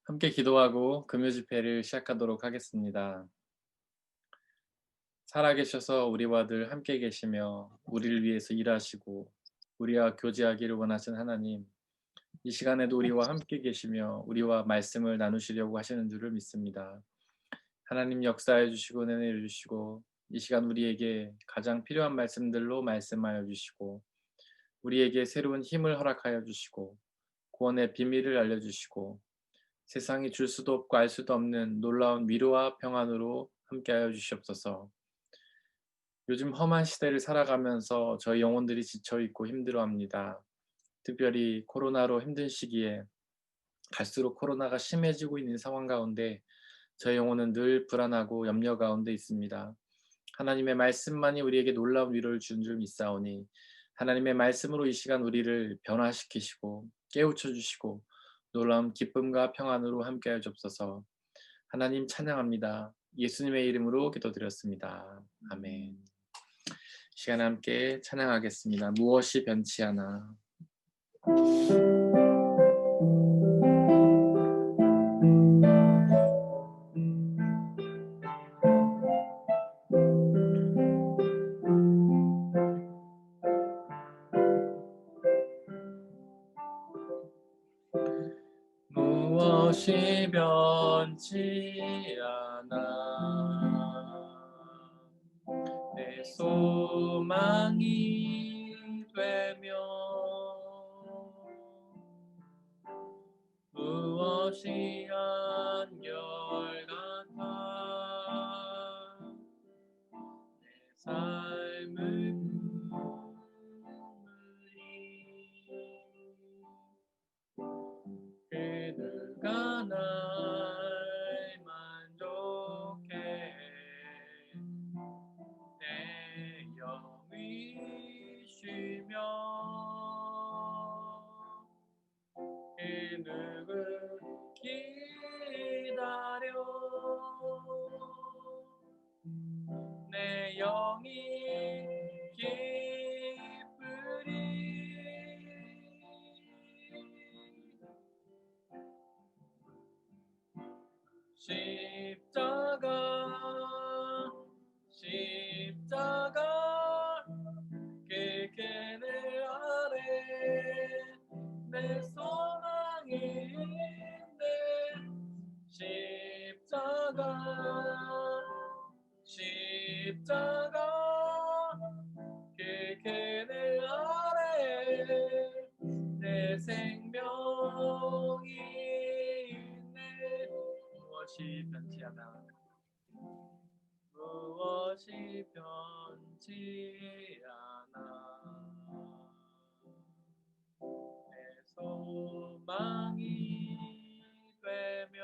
함께 기도하고 금요 집회를 시작하도록 하겠습니다. 살아계셔서 우리와 늘 함께 계시며 우리를 위해서 일하시고 우리와 교제하기를 원하시는 하나님, 이 시간에도 우리와 함께 계시며 우리와 말씀을 나누시려고 하시는 줄을 믿습니다. 하나님 역사해 주시고 은혜 주시고 이 시간 우리에게 가장 필요한 말씀들로 말씀하여 주시고 우리에게 새로운 힘을 허락하여 주시고 구원의 비밀을 알려주시고 세상이 줄 수도 없고 알 수도 없는 놀라운 위로와 평안으로 함께하여 주시옵소서. 요즘 험한 시대를 살아가면서 저희 영혼들이 지쳐있고 힘들어합니다. 특별히 코로나로 힘든 시기에 갈수록 코로나가 심해지고 있는 상황 가운데 저희 영혼은 늘 불안하고 염려 가운데 있습니다. 하나님의 말씀만이 우리에게 놀라운 위로를 주는 줄 믿사오니 하나님의 말씀으로 이 시간 우리를 변화시키시고 깨우쳐 주시고 놀라운 기쁨과 평안으로 함께하여 주옵소서. 하나님 찬양합니다. 예수님의 이름으로 기도드렸습니다. 아멘. 시간 함께 찬양하겠습니다. 무엇이 변치 않아. 무엇이 변치 않아. 내 소망이 되며 무엇이 한결같아. 내 삶을 품으리. 그누가 날 만족해. 내 영이 쉬며 그 누구 기다려. 내 영이 기쁘리. 십자가 그 그늘 아래 내 소망인데. 십자가 그 그늘 아래 내 생명이 있네. 무엇이 변치 않아. 무엇이 변치 않아. 내 소망이 되며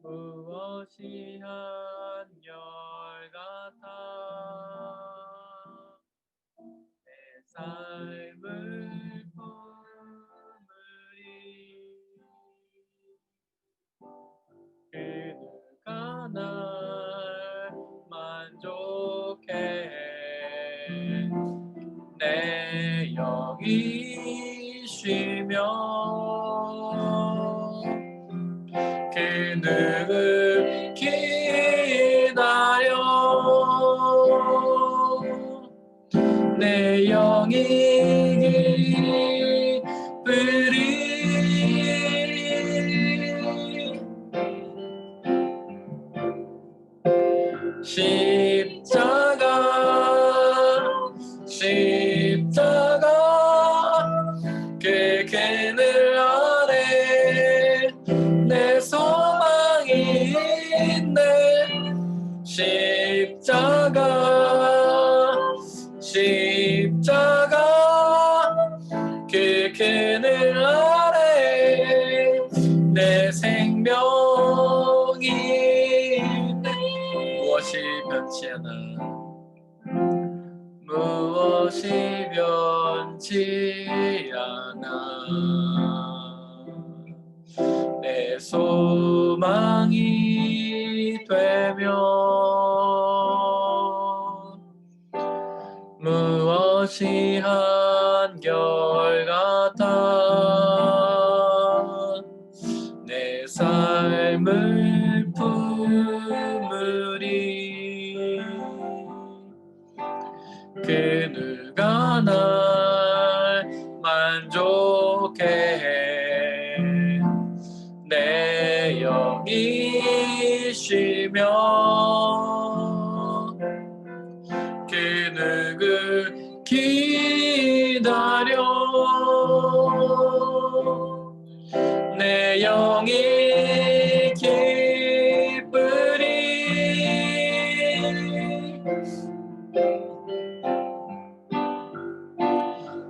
무엇이 한결같아. 내 삶을 품으리. 그누가 날 만족해. 내 영이 쉬며 그 누구 기다려. 내 영이 기쁘리. 십자가 그 그늘 아래 내 소망이 있네. 십자가 그 그늘 아래 내 생명이 있네. 무엇이 변치 않아. 무엇이 변치 않아. 내 소망이 되며 무엇이 한결같아. 날 만족해 해. 내 영이 쉬며 그 누굴 기다려 내 영이 기쁘리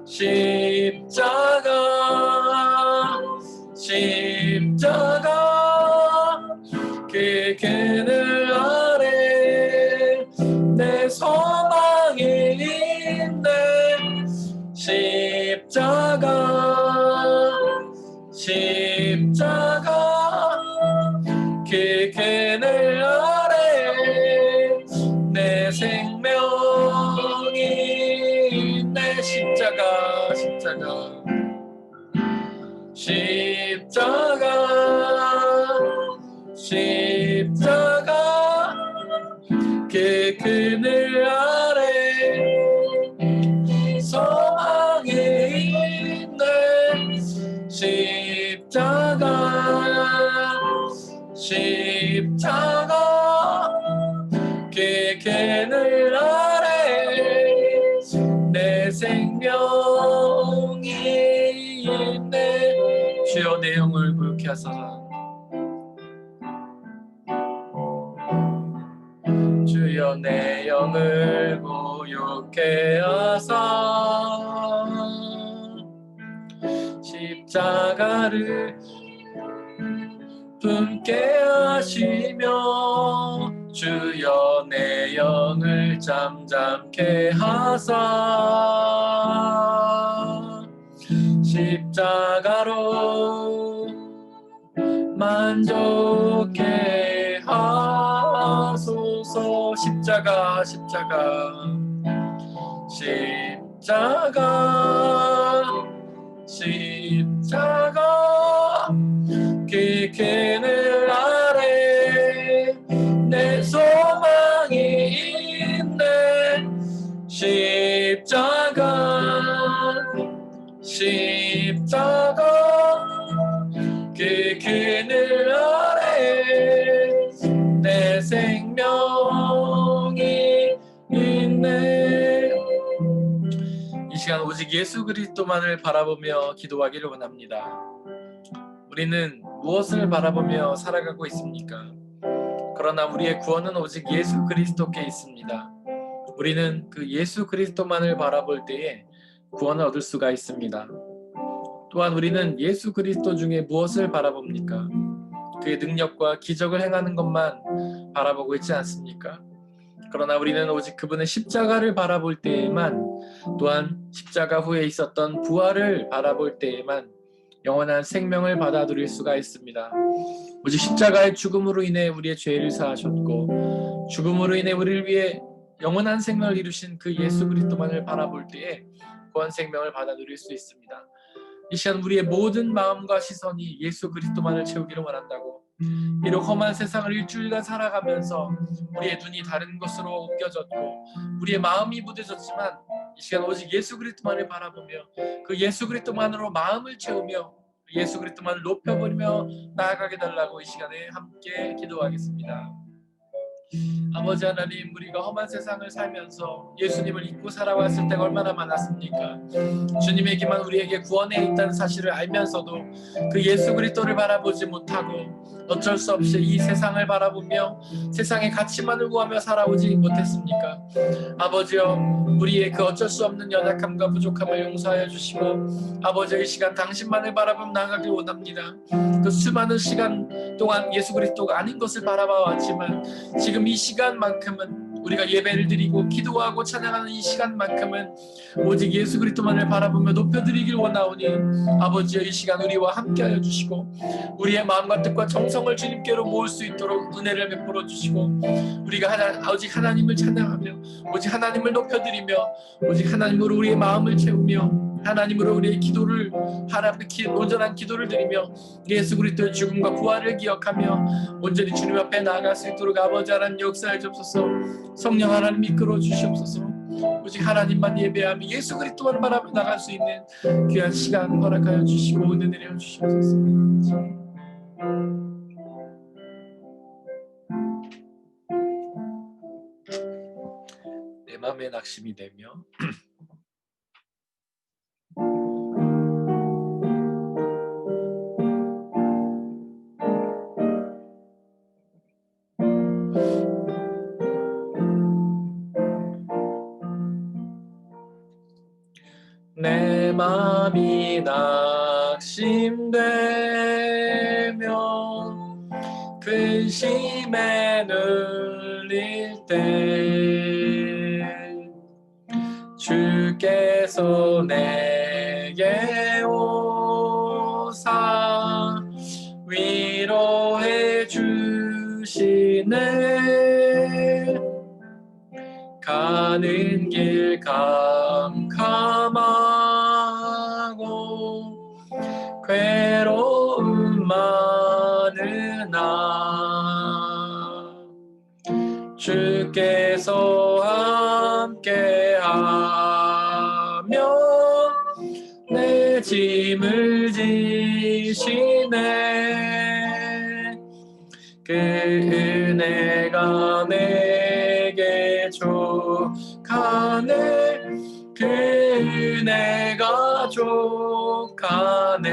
십자가 그 그늘 아래 내 소망이 있네 십자가 그 그늘 아래 내 생명이 있네 십자가 그 그늘 아래 소망이 있네 십자가 그 그늘 아래 내 생명이 있네 주여 내 영을 고요케 하소서 주여 내 영을 고요케 하사 십자가를 품게 하시며 주여 내 영을 잠잠케 하사 십자가로 만족해 하소서 십자가 그 그늘 아래 내 소망이 있네 십자가 그 그늘 아래 내 생명이 있네 이 시간 오직 예수 그리스도만을 바라보며 기도하기를 원합니다. 우리는 무엇을 바라보며 살아가고 있습니까? 그러나 우리의 구원은 오직 예수 그리스도께 있습니다. 우리는 그 예수 그리스도만을 바라볼 때에 구원을 얻을 수가 있습니다. 또한 우리는 예수 그리스도 중에 무엇을 바라봅니까? 그의 능력과 기적을 행하는 것만 바라보고 있지 않습니까? 그러나 우리는 오직 그분의 십자가를 바라볼 때에만 또한 십자가 후에 있었던 부활을 바라볼 때에만 영원한 생명을 받아 누릴 수가 있습니다. 오직 십자가의 죽음으로 인해 우리의 죄를 사하셨고 죽음으로 인해 우리를 위해 영원한 생명을 이루신 그 예수 그리스도만을 바라볼 때에 구원 생명을 받아 누릴 수 있습니다. 이 시간 우리의 모든 마음과 시선이 예수 그리스도만을 채우기를 원한다고 비록 험한 세상을 일주일간 살아가면서 우리의 눈이 다른 곳으로 옮겨졌고 우리의 마음이 무뎌졌지만 이 시간 오직 예수 그리스도만을 바라보며 그 예수 그리스도만으로 마음을 채우며 예수 그리스도만을 높여버리며 나아가게 달라고 이 시간에 함께 기도하겠습니다. 아버지 하나님, 우리가 험한 세상을 살면서 예수님을 잊고 살아왔을 때가 얼마나 많았습니까? 주님에게만 우리에게 구원에 있다는 사실을 알면서도 그 예수 그리스도를 바라보지 못하고 어쩔 수 없이 이 세상을 바라보며 세상의 가치만을 구하며 살아오지 못했습니까? 아버지여, 우리의 그 어쩔 수 없는 연약함과 부족함을 용서하여 주시고 아버지 이 시간 당신만을 바라보며 나아가길 원합니다. 그 수많은 시간 동안 예수 그리스도가 아닌 것을 바라봐 왔지만 지금 이 시간만큼은 우리가 예배를 드리고 기도하고 찬양하는 이 시간만큼은 오직 예수 그리스도만을 바라보며 높여드리길 원하오니 아버지여 이 시간 우리와 함께하여 주시고 우리의 마음과 뜻과 정성을 주님께로 모을 수 있도록 은혜를 베풀어 주시고 우리가 오직 하나님을 찬양하며 오직 하나님을 높여드리며 오직 하나님으로 우리의 마음을 채우며 하나님으로 우리의 기도를 하나님께 온전한 기도를 드리며 예수 그리스도의 죽음과 부활을 기억하며 온전히 주님 앞에 나아갈 수 있도록 아버지 하나님 역사해 주옵소서. 성령 하나님 이끌어 주시옵소서. 오직 하나님만 예배하며 예수 그리스도만 바라며 나갈 수 있는 귀한 시간 허락하여 주시고 은혜 내려 주시옵소서. 내 마음에 낙심이 되며 내 맘이 낙심되며 근심에 눌릴 때 주께서 내게 오사 위로해 주시네. 가는 길 캄캄하고 괴로움 많으나 주께서 함께하며 내 짐을 지시네. 그 은혜가 내게 족하네. 그 은혜가 족하네.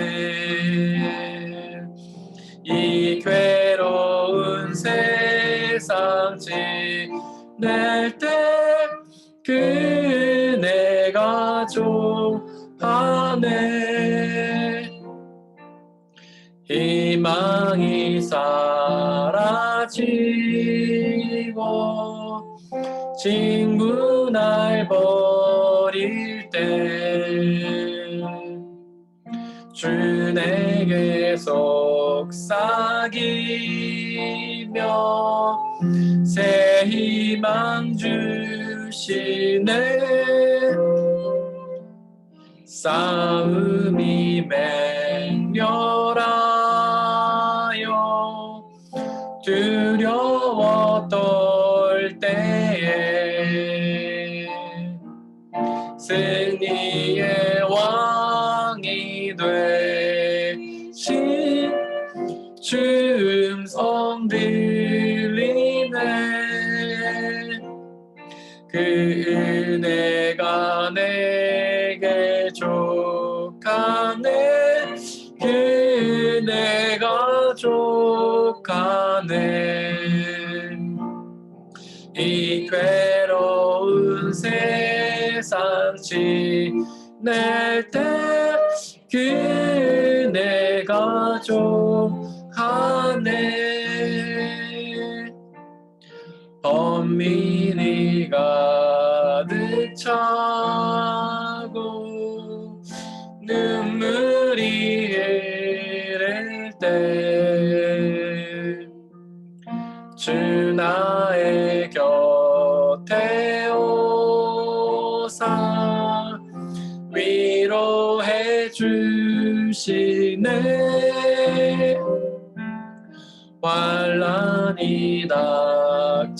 이 괴로운 세상 지낼 때 그 은혜가 족하네. 희망이 사라지고 친구 날 버릴 때 주 내게 속삭이며 새 희망 주시네. 싸움이 맹렬하여 두려워 떨 때에 승리의 왕이 되신 주 음성 들리네. 그 은혜가 내게 족하네. 그 은혜가 족하네. 이 괴로운 세상 지낼 때 그 은혜가 족하네. 엄밀히 가득 차고 눈물이 흐를 때 주 나의 곁에 오사 위로해 주시네. 환난이 닥쳐와서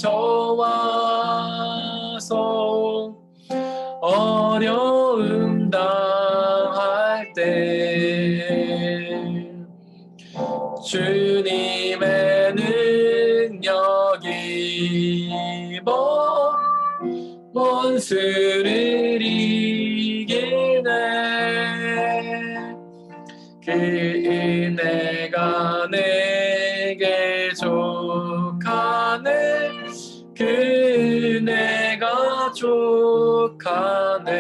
어려움 당할 때 주님의 능력이 입어 원수를 이기네. 그 은혜가 내게 족하네. 그 은혜가 족하네.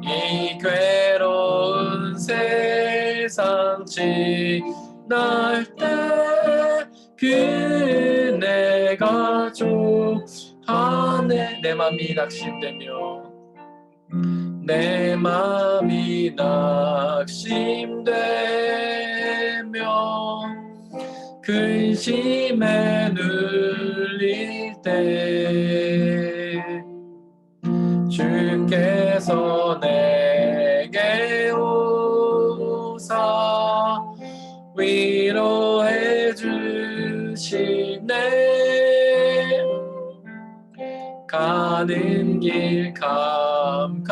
이 괴로운 세상 지날 때 그 은혜가 족하네. 내 맘이 낙심되며 내 맘이 낙심되며 근심에 눌릴 때 주께서 내게 오사 위로해 주시네. 가는 길 캄캄하고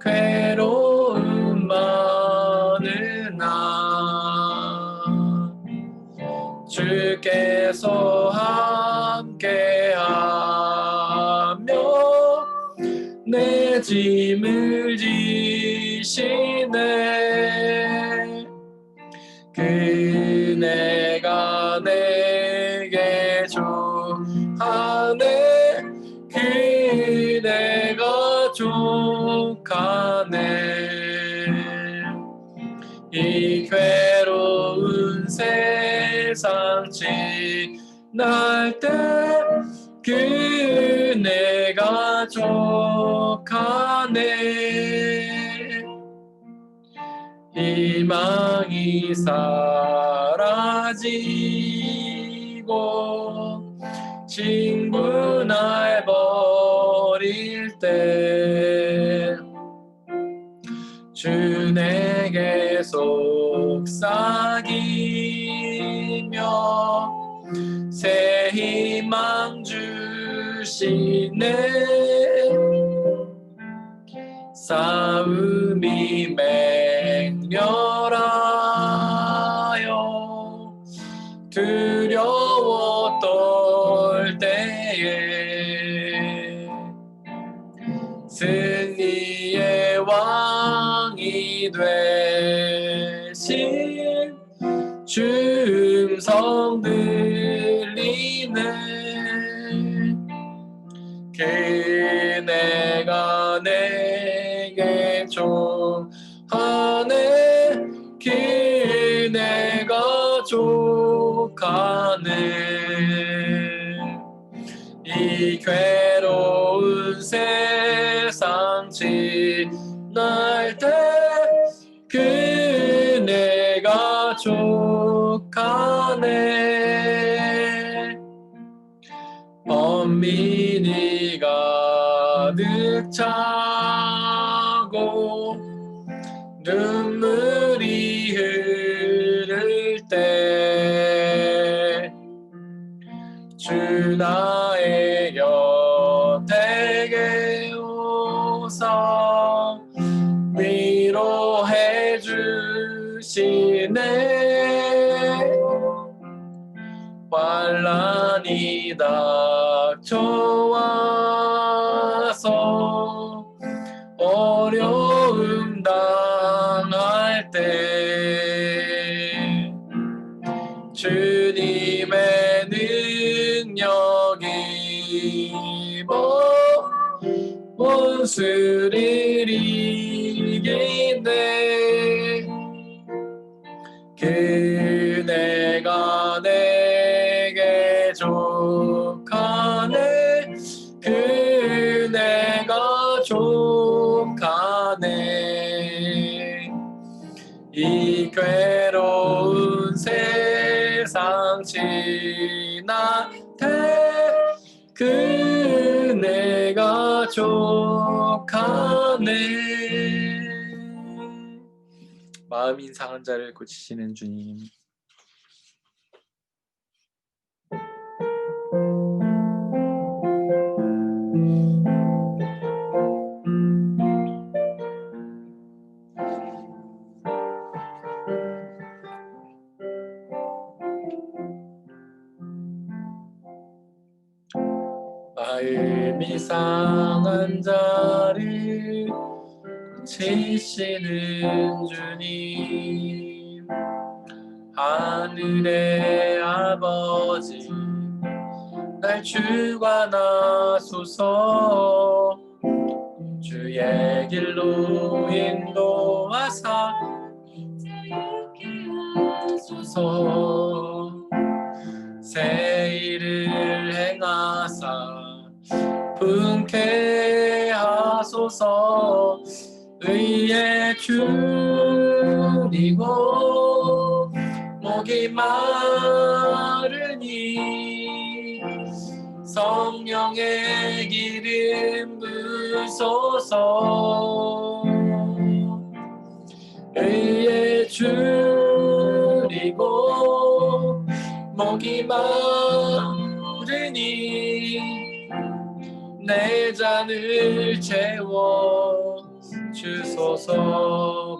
괴로움 많은 나 주께서 함께하며 내 짐을 지시네 그네가 내게 족하네 그네가 족하네 이 괴로운 세상 지날 때 그네가 족하네 희망이 사라지고 친구 날 버릴 때 주 내게 속삭이며 새 희망 주시네 싸움이 맹렬하여 두려워 떨 때에 승리의 왕이 되신 주 음성 들리네 그네가 내게 족하네 그네가 족하네 이 괴로운 세상 지날 때 그네가 족하네 번민이 가득 차고 눈물이 흐를 때 주 나의 곁에 계오사 위로해 주시네 환난이 닥쳐와서 어려움 당할 때 주님의 능력 입어 원수를 이기네 그네가 내게 족하네 그네가 족하네 이 괴로운 세상 지날 때 그네가 족하네 마음이 상한 자를 고치시는 주님 마음이 상한 자를 고치시는 주님 하늘의 아버지 날 주관하소서 주의 길로 인도하사 하소서 새 일을 행하사 분케 하소서 의의 줄이고 목이 마르니 성령의 기름 부소서 의의 줄이고 목이 마르니 내 잔을 채워 주소서.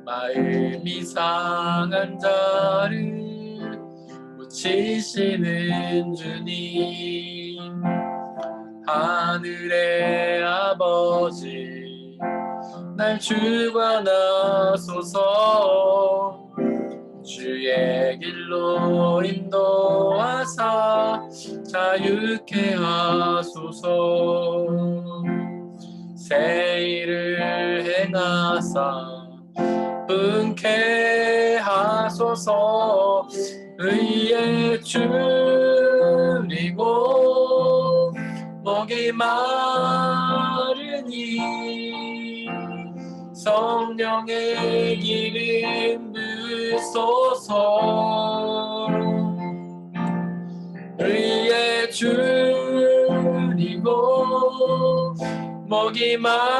마음이 상한 자를 고치시는 주님, 하늘의 아버지 날 주관하소서. 주의 길로 인도하사 자유케 하소서. 새 일을 행하사 분케 하소서. 의에 줄이고 목이 마르니 성령의 기름 부소서. 의에 줄이고 목이 마르니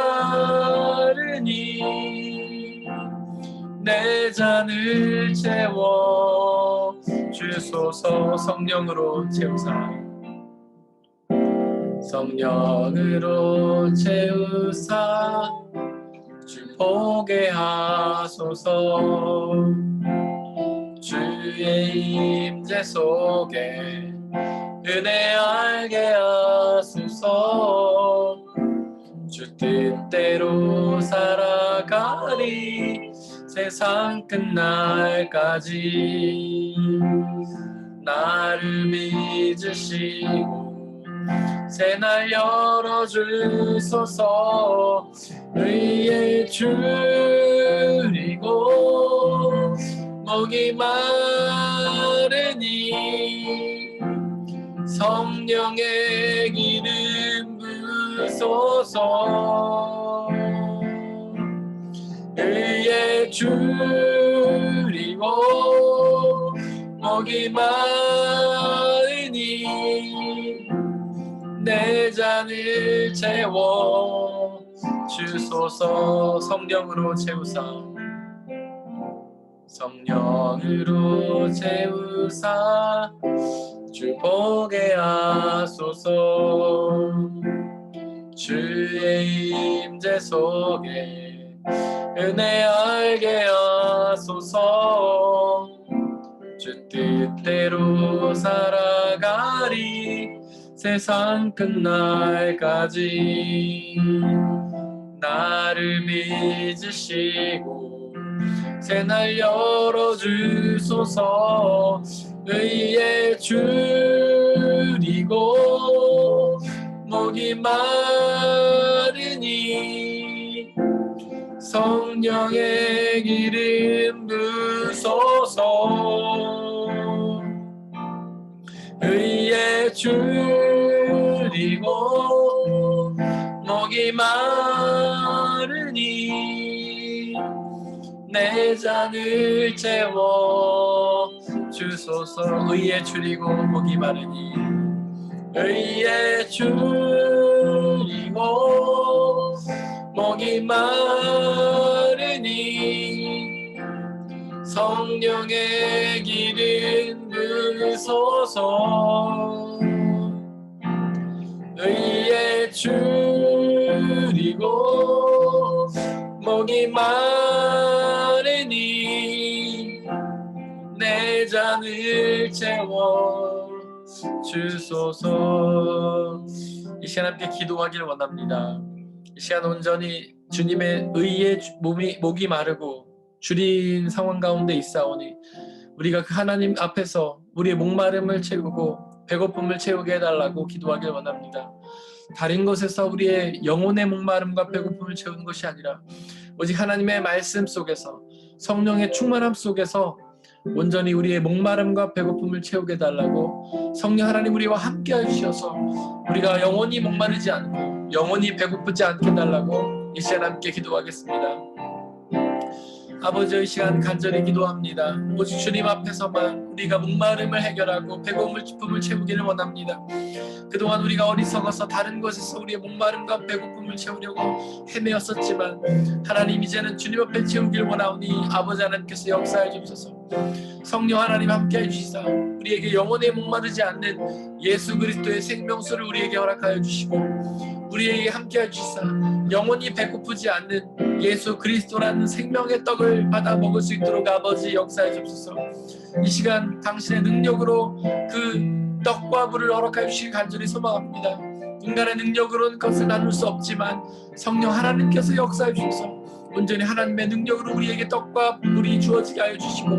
내 잔을 채워 주소서. 성령으로 채우사. 성령으로 채우사 주 보게 하소서. 주의 임재 속에 은혜 알게 하소서. 주 뜻대로 살아가리 세상 끝날까지. 나를 믿으시고 새날 열어주소서. 의에 줄이고 목이 마르니 성령의 기름 부소서. 의에 줄이고 목이 마르니 내 잔을 채워 주소서. 성령으로 채우사. 성령으로 채우사 주 보게 하소서. 주의 임재 속에 은혜 알게 하소서. 주 뜻대로 살아가리 세상 끝날까지. 나를 믿으시고 새날 열어주소서. 의에 줄이고 목이 마르니 성령의 기름 부소서. 의에 줄이고 목이 마르니 내 잔을 채워 주소서. 의에 줄이고 목이 마르니 의에 줄이고 목이 마르니 성령의 기름 부소서. 의에 줄이고 목이 마르니 내 잔을 채워 주소서. 이 시간 함께 기도하기를 원합니다. 이 시간 온전히 주님의 의에 목이 마르고 줄인 상황 가운데 있사오니 우리가 그 하나님 앞에서 우리의 목마름을 채우고 배고픔을 채우게 해달라고 기도하길 원합니다. 다른 것에서 우리의 영혼의 목마름과 배고픔을 채우는 것이 아니라 오직 하나님의 말씀 속에서 성령의 충만함 속에서 온전히 우리의 목마름과 배고픔을 채우게 해달라고 성령 하나님 우리와 함께 하셔서 우리가 영원히 목마르지 않고 영원히 배고프지 않게 해달라고 이 시간 함께 기도하겠습니다. 아버지, 이 시간 간절히 기도합니다. 오직 주님 앞에서만 우리가 목마름을 해결하고 배고픔을 채우기를 원합니다. 그동안 우리가 어리석어서 다른 곳에서 우리의 목마름과 배고픔을 채우려고 헤매었었지만 하나님, 이제는 주님 앞에 채우기를 원하오니 아버지 하나님께서 역사해 주옵소서. 성령 하나님 함께해 주시사 우리에게 영원에 목마르지 않는 예수 그리스도의 생명수를 우리에게 허락하여 주시고, 우리에게 함께해 주시사 영원히 배고프지 않는 예수 그리스도라는 생명의 떡을 받아 먹을 수 있도록 아버지 역사해 주옵소서. 이 시간 당신의 능력으로 그 떡과 물을 허락하여 주시길 간절히 소망합니다. 인간의 능력으로는 그것을 나눌 수 없지만 성령 하나님께서 역사해 주셔서 온전히 하나님의 능력으로 우리에게 떡과 물이 주어지게 하여 주시고,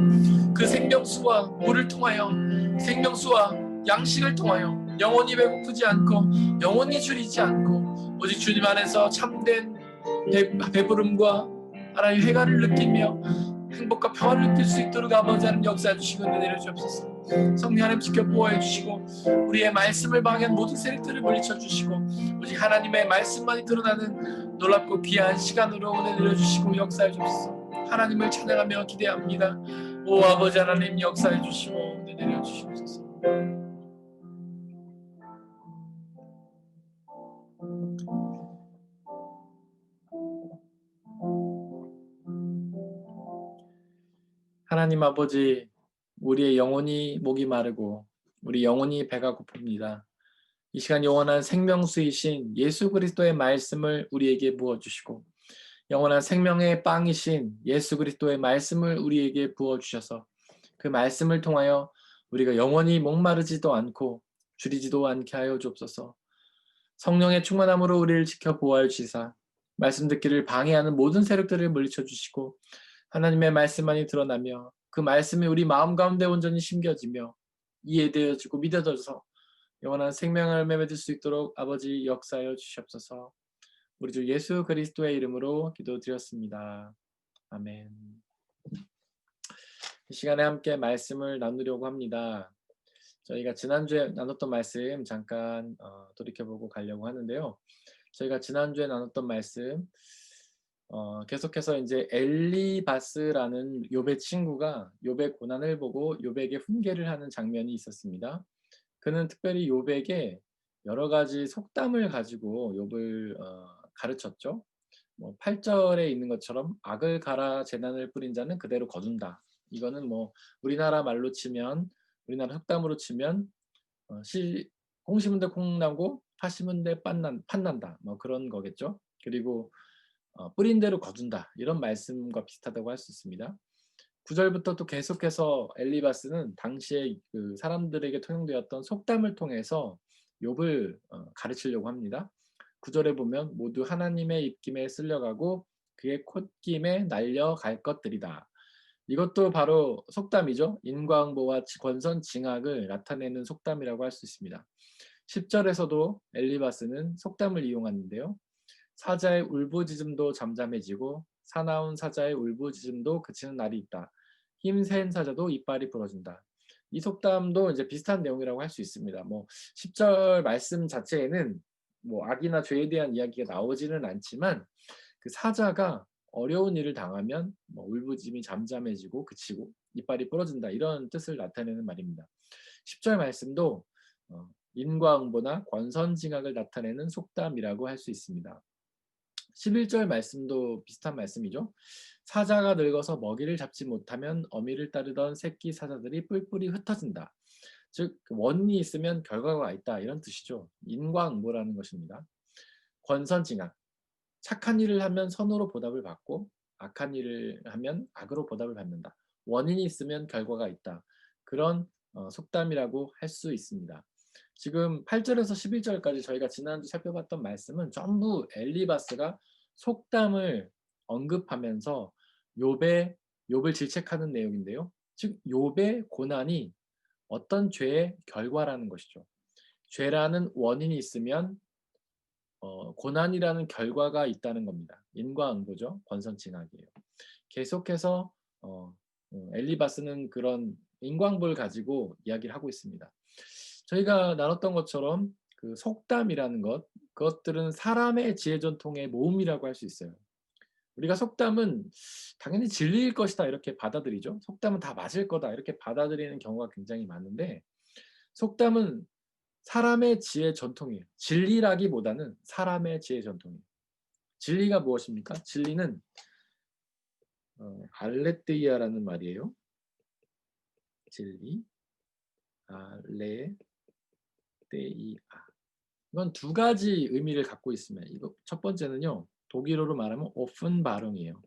그 생명수와 물을 통하여, 생명수와 양식을 통하여 영원히 배고프지 않고 영원히 줄이지 않고 오직 주님 안에서 참된 배부름과 하나님의 회가를 느끼며 행복과 평안을 느낄 수 있도록 아버지 하나님 역사해 주시고 은혜 내려 주옵소서. 성령 하나님 지켜 보호해 주시고 우리의 말씀을 방해한 모든 세력들을 물리쳐 주시고 오직 하나님의 말씀만이 드러나는 놀랍고 귀한 시간으로 은혜 내려 주시고 역사해 주옵소서. 하나님을 찬양하며 기대합니다. 오 아버지 하나님 역사해 주시고 은혜 내려 주시옵소서. 하나님 아버지, 우리의 영혼이 목이 마르고 우리 영혼이 배가 고픕니다. 이 시간 영원한 생명수이신 예수 그리스도의 말씀을 우리에게 부어주시고 영원한 생명의 빵이신 예수 그리스도의 말씀을 우리에게 부어주셔서 그 말씀을 통하여 우리가 영원히 목마르지도 않고 줄이지도 않게 하여 주옵소서. 성령의 충만함으로 우리를 지켜 보호하여 주시사 말씀 듣기를 방해하는 모든 세력들을 물리쳐 주시고 하나님의 말씀만이 드러나며 그 말씀이 우리 마음 가운데 온전히 심겨지며 이해되어지고 믿어져서 영원한 생명을 맺을 수 있도록 아버지 역사하여 주시옵소서. 우리 주 예수 그리스도의 이름으로 기도드렸습니다. 아멘. 이 시간에 함께 말씀을 나누려고 합니다. 저희가 지난주에 나눴던 말씀 잠깐 돌이켜보고 가려고 하는데요. 저희가 지난주에 나눴던 말씀 계속해서 이제 엘리바스라는 욥의 친구가 욥의 고난을 보고 욥에게 훈계를 하는 장면이 있었습니다. 그는 특별히 욥에게 여러 가지 속담을 가지고 욥을 가르쳤죠. 뭐 8절에 있는 것처럼 악을 갈아 재난을 뿌린 자는 그대로 거둔다. 이거는 뭐 우리나라 말로 치면, 우리나라 속담으로 치면 콩 심은 데 콩 나고 파 심은 데 팥난다. 뭐 그런 거겠죠. 그리고 뿌린 대로 거둔다. 이런 말씀과 비슷하다고 할 수 있습니다. 9절부터 또 계속해서 엘리바스는 당시에 그 사람들에게 통용되었던 속담을 통해서 욥을 가르치려고 합니다. 9절에 보면 모두 하나님의 입김에 쓸려가고 그의 콧김에 날려갈 것들이다. 이것도 바로 속담이죠. 인과응보와 권선징악을 나타내는 속담이라고 할 수 있습니다. 10절에서도 엘리바스는 속담을 이용하는데요. 사자의 울부짖음도 잠잠해지고 사나운 사자의 울부짖음도 그치는 날이 있다. 힘센 사자도 이빨이 부러진다. 이 속담도 이제 비슷한 내용이라고 할 수 있습니다. 뭐 10절 말씀 자체에는 뭐 악이나 죄에 대한 이야기가 나오지는 않지만 그 사자가 어려운 일을 당하면 뭐 울부짖음이 잠잠해지고 그치고 이빨이 부러진다, 이런 뜻을 나타내는 말입니다. 10절 말씀도 인과응보나 권선징악을 나타내는 속담이라고 할 수 있습니다. 11절 말씀도 비슷한 말씀이죠. 사자가 늙어서 먹이를 잡지 못하면 어미를 따르던 새끼 사자들이 뿔뿔이 흩어진다. 즉 원인이 있으면 결과가 있다, 이런 뜻이죠. 인과응보라는 것입니다. 권선징악, 착한 일을 하면 선으로 보답을 받고 악한 일을 하면 악으로 보답을 받는다. 원인이 있으면 결과가 있다. 그런 속담이라고 할 수 있습니다. 지금 8절에서 11절까지 저희가 지난주 살펴봤던 말씀은 전부 엘리바스가 속담을 언급하면서 욥을 질책하는 내용인데요. 즉 욥의 고난이 어떤 죄의 결과라는 것이죠. 죄라는 원인이 있으면 고난이라는 결과가 있다는 겁니다. 인과응보죠. 권선징악이에요. 계속해서 엘리바스는 그런 인과응보를 가지고 이야기를 하고 있습니다. 저희가 나눴던 것처럼 그 속담이라는 그것들은 사람의 지혜전통의 모음이라고 할 수 있어요. 우리가 속담은 당연히 진리일 것이다 이렇게 받아들이죠. 속담은 다 맞을 거다 이렇게 받아들이는 경우가 굉장히 많은데 속담은 사람의 지혜 전통이에요. 진리라기보다는 사람의 지혜 전통이에요. 진리가 무엇입니까? 진리는 알레테이아라는 말이에요. 진리, 알레테이아. 이건 두 가지 의미를 갖고 있습니다. 이거 첫 번째는요. 독일어로 말하면 오픈바rum이에요.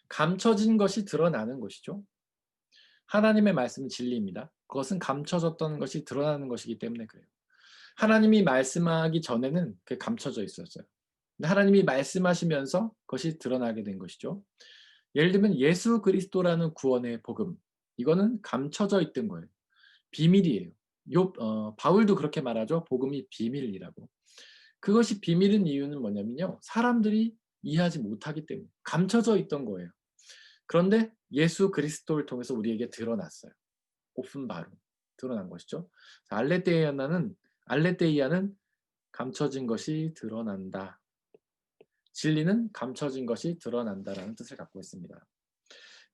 감춰진 것이 드러나는 것이죠. 하나님의 말씀은 진리입니다. 그것은 감춰졌던 것이 드러나는 것이기 때문에 그래요. 하나님이 말씀하기 전에는 그게 감춰져 있었어요. 근데 하나님이 말씀하시면서 그것이 드러나게 된 것이죠. 예를 들면 예수 그리스도라는 구원의 복음. 이거는 감춰져 있던 거예요. 비밀이에요. 바울도 그렇게 말하죠. 복음이 비밀이라고. 그것이 비밀인 이유는 뭐냐면요. 사람들이 이해하지 못하기 때문에 감춰져 있던 거예요. 그런데 예수 그리스도를 통해서 우리에게 드러났어요. 오픈바로 드러난 것이죠. 알레테이아는 감춰진 것이 드러난다. 진리는 감춰진 것이 드러난다라는 뜻을 갖고 있습니다.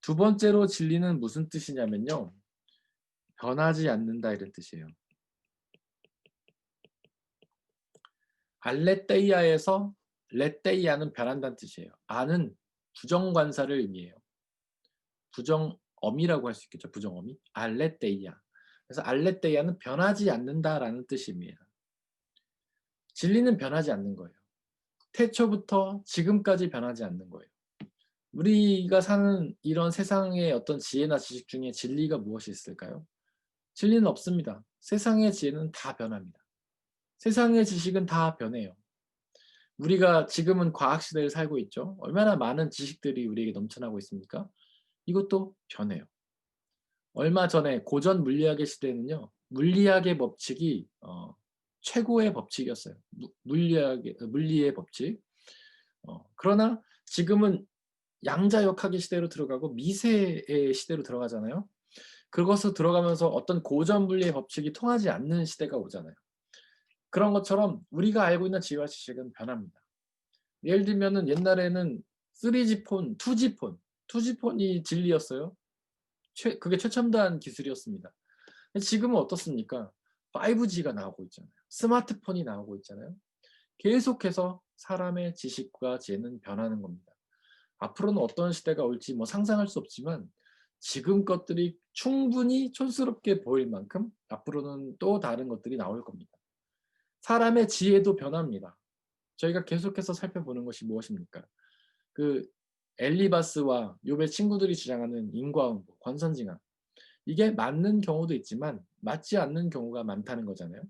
두 번째로 진리는 무슨 뜻이냐면요. 변하지 않는다 이런 뜻이에요. 알레테이아에서 레테이아는 변한다는 뜻이에요. 아는 부정관사를 의미해요. 부정어미라고 할 수 있겠죠. 부정어미. 알레테이아. 그래서 알레테이아는 변하지 않는다라는 뜻입니다. 진리는 변하지 않는 거예요. 태초부터 지금까지 변하지 않는 거예요. 우리가 사는 이런 세상의 어떤 지혜나 지식 중에 진리가 무엇이 있을까요? 진리는 없습니다. 세상의 지혜는 다 변합니다. 세상의 지식은 다 변해요. 우리가 지금은 과학 시대를 살고 있죠. 얼마나 많은 지식들이 우리에게 넘쳐나고 있습니까? 이것도 변해요. 얼마 전에 고전 물리학의 시대에는요. 물리학의 법칙이 최고의 법칙이었어요. 물리의 법칙. 그러나 지금은 양자역학의 시대로 들어가고 미세의 시대로 들어가잖아요. 그것으로 들어가면서 어떤 고전 물리의 법칙이 통하지 않는 시대가 오잖아요. 그런 것처럼 우리가 알고 있는 지혜와 지식은 변합니다. 예를 들면은 옛날에는 3G 폰, 2G 폰, 2G 폰이 진리였어요. 그게 최첨단 기술이었습니다. 지금은 어떻습니까? 5G가 나오고 있잖아요. 스마트폰이 나오고 있잖아요. 계속해서 사람의 지식과 지혜는 변하는 겁니다. 앞으로는 어떤 시대가 올지 상상할 수 없지만 지금 것들이 충분히 촌스럽게 보일 만큼 앞으로는 또 다른 것들이 나올 겁니다. 사람의 지혜도 변합니다. 저희가 계속해서 살펴보는 것이 무엇입니까? 그 엘리바스와 욥의 친구들이 주장하는 인과응보, 권선징악. 이게 맞는 경우도 있지만 맞지 않는 경우가 많다는 거잖아요.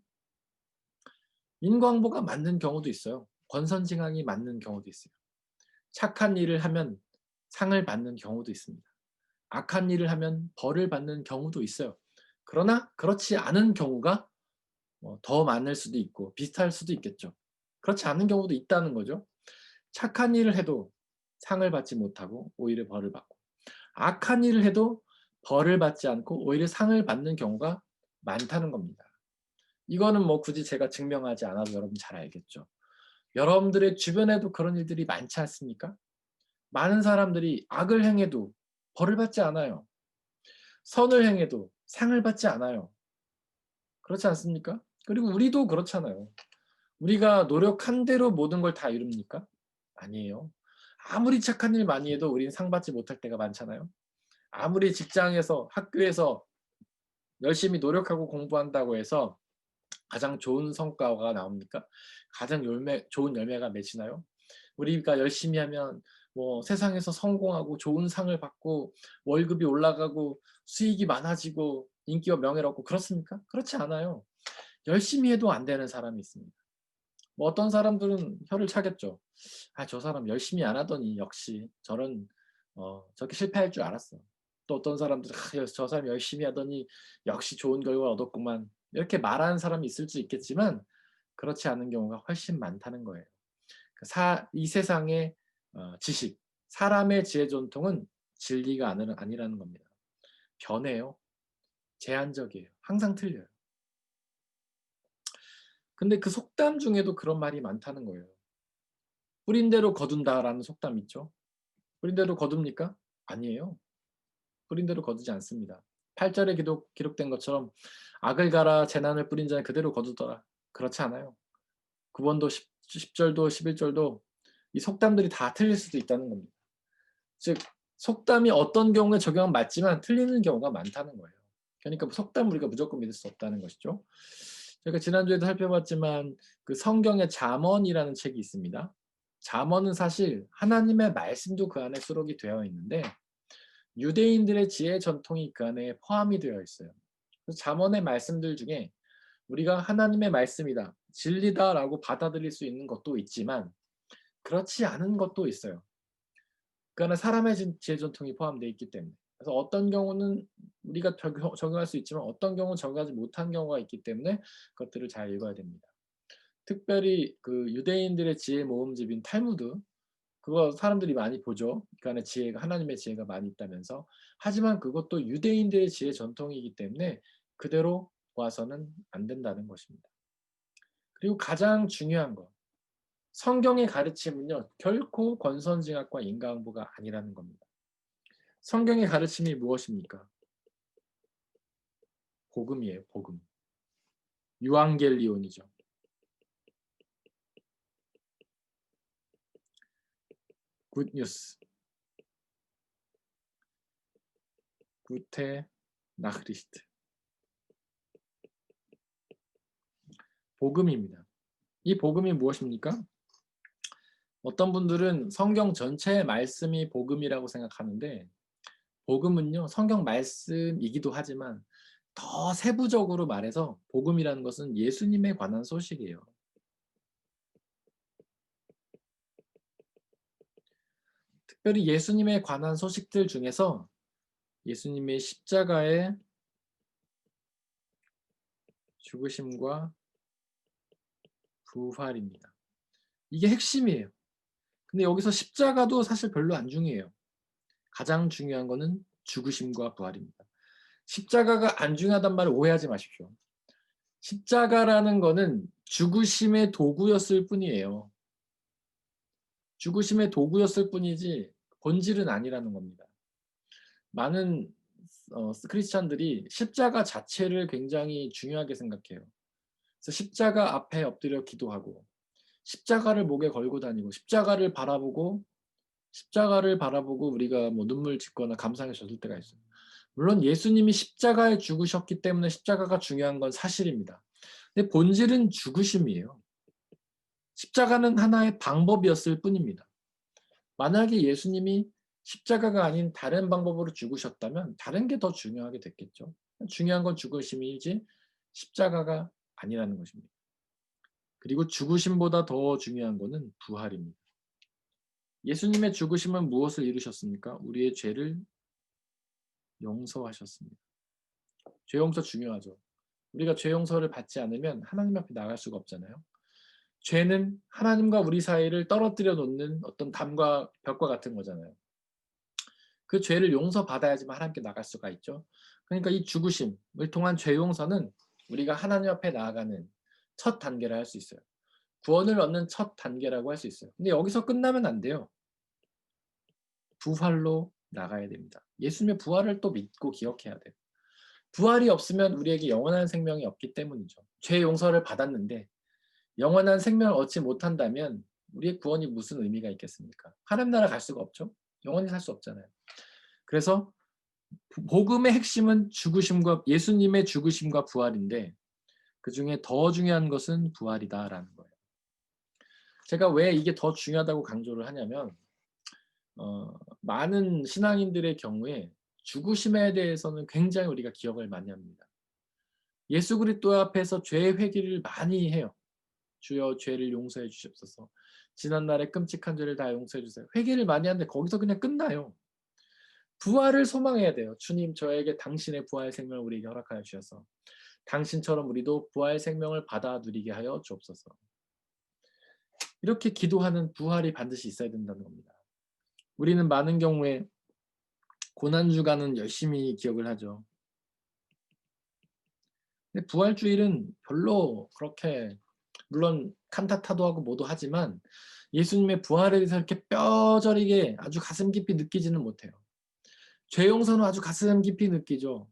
인과응보가 맞는 경우도 있어요. 권선징악이 맞는 경우도 있어요. 착한 일을 하면 상을 받는 경우도 있습니다. 악한 일을 하면 벌을 받는 경우도 있어요. 그러나 그렇지 않은 경우가 더 많을 수도 있고 비슷할 수도 있겠죠. 그렇지 않은 경우도 있다는 거죠. 착한 일을 해도 상을 받지 못하고 오히려 벌을 받고 악한 일을 해도 벌을 받지 않고 오히려 상을 받는 경우가 많다는 겁니다. 이거는 굳이 제가 증명하지 않아도 여러분 잘 알겠죠. 여러분들의 주변에도 그런 일들이 많지 않습니까? 많은 사람들이 악을 행해도 벌을 받지 않아요. 선을 행해도 상을 받지 않아요. 그렇지 않습니까? 그리고 우리도 그렇잖아요. 우리가 노력한 대로 모든 걸 다 이룹니까? 아니에요. 아무리 착한 일 많이 해도 우리는 상 받지 못할 때가 많잖아요. 아무리 직장에서 학교에서 열심히 노력하고 공부한다고 해서 가장 좋은 성과가 나옵니까? 가장 좋은 열매가 맺히나요? 우리가 열심히 하면 세상에서 성공하고 좋은 상을 받고 월급이 올라가고 수익이 많아지고 인기와 명예를 얻고 그렇습니까? 그렇지 않아요. 열심히 해도 안 되는 사람이 있습니다. 어떤 사람들은 혀를 차겠죠. 저 사람 열심히 안 하더니 역시 저렇게 실패할 줄 알았어. 또 어떤 사람들은 저 사람 열심히 하더니 역시 좋은 결과 얻었구만. 이렇게 말하는 사람이 있을 수 있겠지만 그렇지 않은 경우가 훨씬 많다는 거예요. 이 세상의 지식, 사람의 지혜 전통은 진리가 아니라는 겁니다. 변해요. 제한적이에요. 항상 틀려요. 근데 그 속담 중에도 그런 말이 많다는 거예요. 뿌린 대로 거둔다라는 속담 있죠. 뿌린 대로 거둡니까? 아니에요. 뿌린 대로 거두지 않습니다. 8절에 기록된 것처럼 악을 갈아 재난을 뿌린 자는 그대로 거두더라. 그렇지 않아요. 9번도 10절도 11절도 이 속담들이 다 틀릴 수도 있다는 겁니다. 즉 속담이 어떤 경우에 적용은 맞지만 틀리는 경우가 많다는 거예요. 그러니까 속담 우리가 무조건 믿을 수 없다는 것이죠. 제가 지난주에도 살펴봤지만 그 성경에 잠언이라는 책이 있습니다. 잠언은 사실 하나님의 말씀도 그 안에 수록이 되어 있는데 유대인들의 지혜 전통이 그 안에 포함이 되어 있어요. 그래서 잠언의 말씀들 중에 우리가 하나님의 말씀이다, 진리다라고 받아들일 수 있는 것도 있지만 그렇지 않은 것도 있어요. 그 안에 사람의 지혜 전통이 포함되어 있기 때문에. 그래서 어떤 경우는 우리가 적용할 수 있지만 어떤 경우는 적용하지 못한 경우가 있기 때문에 그것들을 잘 읽어야 됩니다. 특별히 그 유대인들의 지혜 모음집인 탈무드, 그거 사람들이 많이 보죠. 그 안에 지혜가, 하나님의 지혜가 많이 있다면서. 하지만 그것도 유대인들의 지혜 전통이기 때문에 그대로 보아서는 안 된다는 것입니다. 그리고 가장 중요한 거, 성경의 가르침은요, 결코 권선징악과 인과응보가 아니라는 겁니다. 성경의 가르침이 무엇입니까? 복음이에요, 복음. 유앙겔리온이죠. 굿뉴스. 구테 나흐리스트. 복음입니다. 이 복음이 무엇입니까? 어떤 분들은 성경 전체의 말씀이 복음이라고 생각하는데 복음은요, 성경 말씀이기도 하지만 더 세부적으로 말해서 복음이라는 것은 예수님에 관한 소식이에요. 특별히 예수님에 관한 소식들 중에서 예수님의 십자가의 죽으심과 부활입니다. 이게 핵심이에요. 근데 여기서 십자가도 사실 별로 안 중요해요. 가장 중요한 거는 죽으심과 부활입니다. 십자가가 안 중요하단 말을 오해하지 마십시오. 십자가라는 거는 죽으심의 도구였을 뿐이에요. 죽으심의 도구였을 뿐이지 본질은 아니라는 겁니다. 많은 크리스찬들이 십자가 자체를 굉장히 중요하게 생각해요. 그래서 십자가 앞에 엎드려 기도하고 십자가를 목에 걸고 다니고 십자가를 바라보고 우리가 뭐 눈물 짓거나 감상에 젖을 때가 있어요. 물론 예수님이 십자가에 죽으셨기 때문에 십자가가 중요한 건 사실입니다. 근데 본질은 죽으심이에요. 십자가는 하나의 방법이었을 뿐입니다. 만약에 예수님이 십자가가 아닌 다른 방법으로 죽으셨다면 다른 게 더 중요하게 됐겠죠. 중요한 건 죽으심이지 십자가가 아니라는 것입니다. 그리고 죽으심보다 더 중요한 것은 부활입니다. 예수님의 죽으심은 무엇을 이루셨습니까? 우리의 죄를 용서하셨습니다. 죄 용서 중요하죠. 우리가 죄 용서를 받지 않으면 하나님 앞에 나갈 수가 없잖아요. 죄는 하나님과 우리 사이를 떨어뜨려 놓는 어떤 담과 벽과 같은 거잖아요. 그 죄를 용서받아야지만 하나님께 나갈 수가 있죠. 그러니까 이 죽으심을 통한 죄 용서는 우리가 하나님 앞에 나아가는 첫 단계를 할 수 있어요. 구원을 얻는 첫 단계라고 할 수 있어요. 근데 여기서 끝나면 안 돼요. 부활로 나가야 됩니다. 예수님의 부활을 또 믿고 기억해야 돼요. 부활이 없으면 우리에게 영원한 생명이 없기 때문이죠. 죄 용서를 받았는데 영원한 생명을 얻지 못한다면 우리의 구원이 무슨 의미가 있겠습니까? 하나님 나라 갈 수가 없죠. 영원히 살 수 없잖아요. 그래서 복음의 핵심은 죽으심과 예수님의 죽으심과 부활인데 그중에 더 중요한 것은 부활이다라는 거예요. 제가 왜 이게 더 중요하다고 강조를 하냐면 많은 신앙인들의 경우에 죽으심에 대해서는 굉장히 우리가 기억을 많이 합니다. 예수 그리스도 앞에서 죄 회개를 많이 해요. 주여 죄를 용서해 주시옵소서. 지난날의 끔찍한 죄를 다 용서해 주세요. 회개를 많이 하는데 거기서 그냥 끝나요. 부활을 소망해야 돼요. 주님 저에게 당신의 부활 생명을 우리에게 허락하여 주셔서 당신처럼 우리도 부활 생명을 받아 누리게 하여 주옵소서. 이렇게 기도하는 부활이 반드시 있어야 된다는 겁니다. 우리는 많은 경우에 고난주간은 열심히 기억을 하죠. 근데 부활주일은 별로 그렇게 물론 칸타타도 하고 뭐도 하지만 예수님의 부활에 대해서 이렇게 뼈저리게 아주 가슴 깊이 느끼지는 못해요. 죄 용서는 아주 가슴 깊이 느끼죠.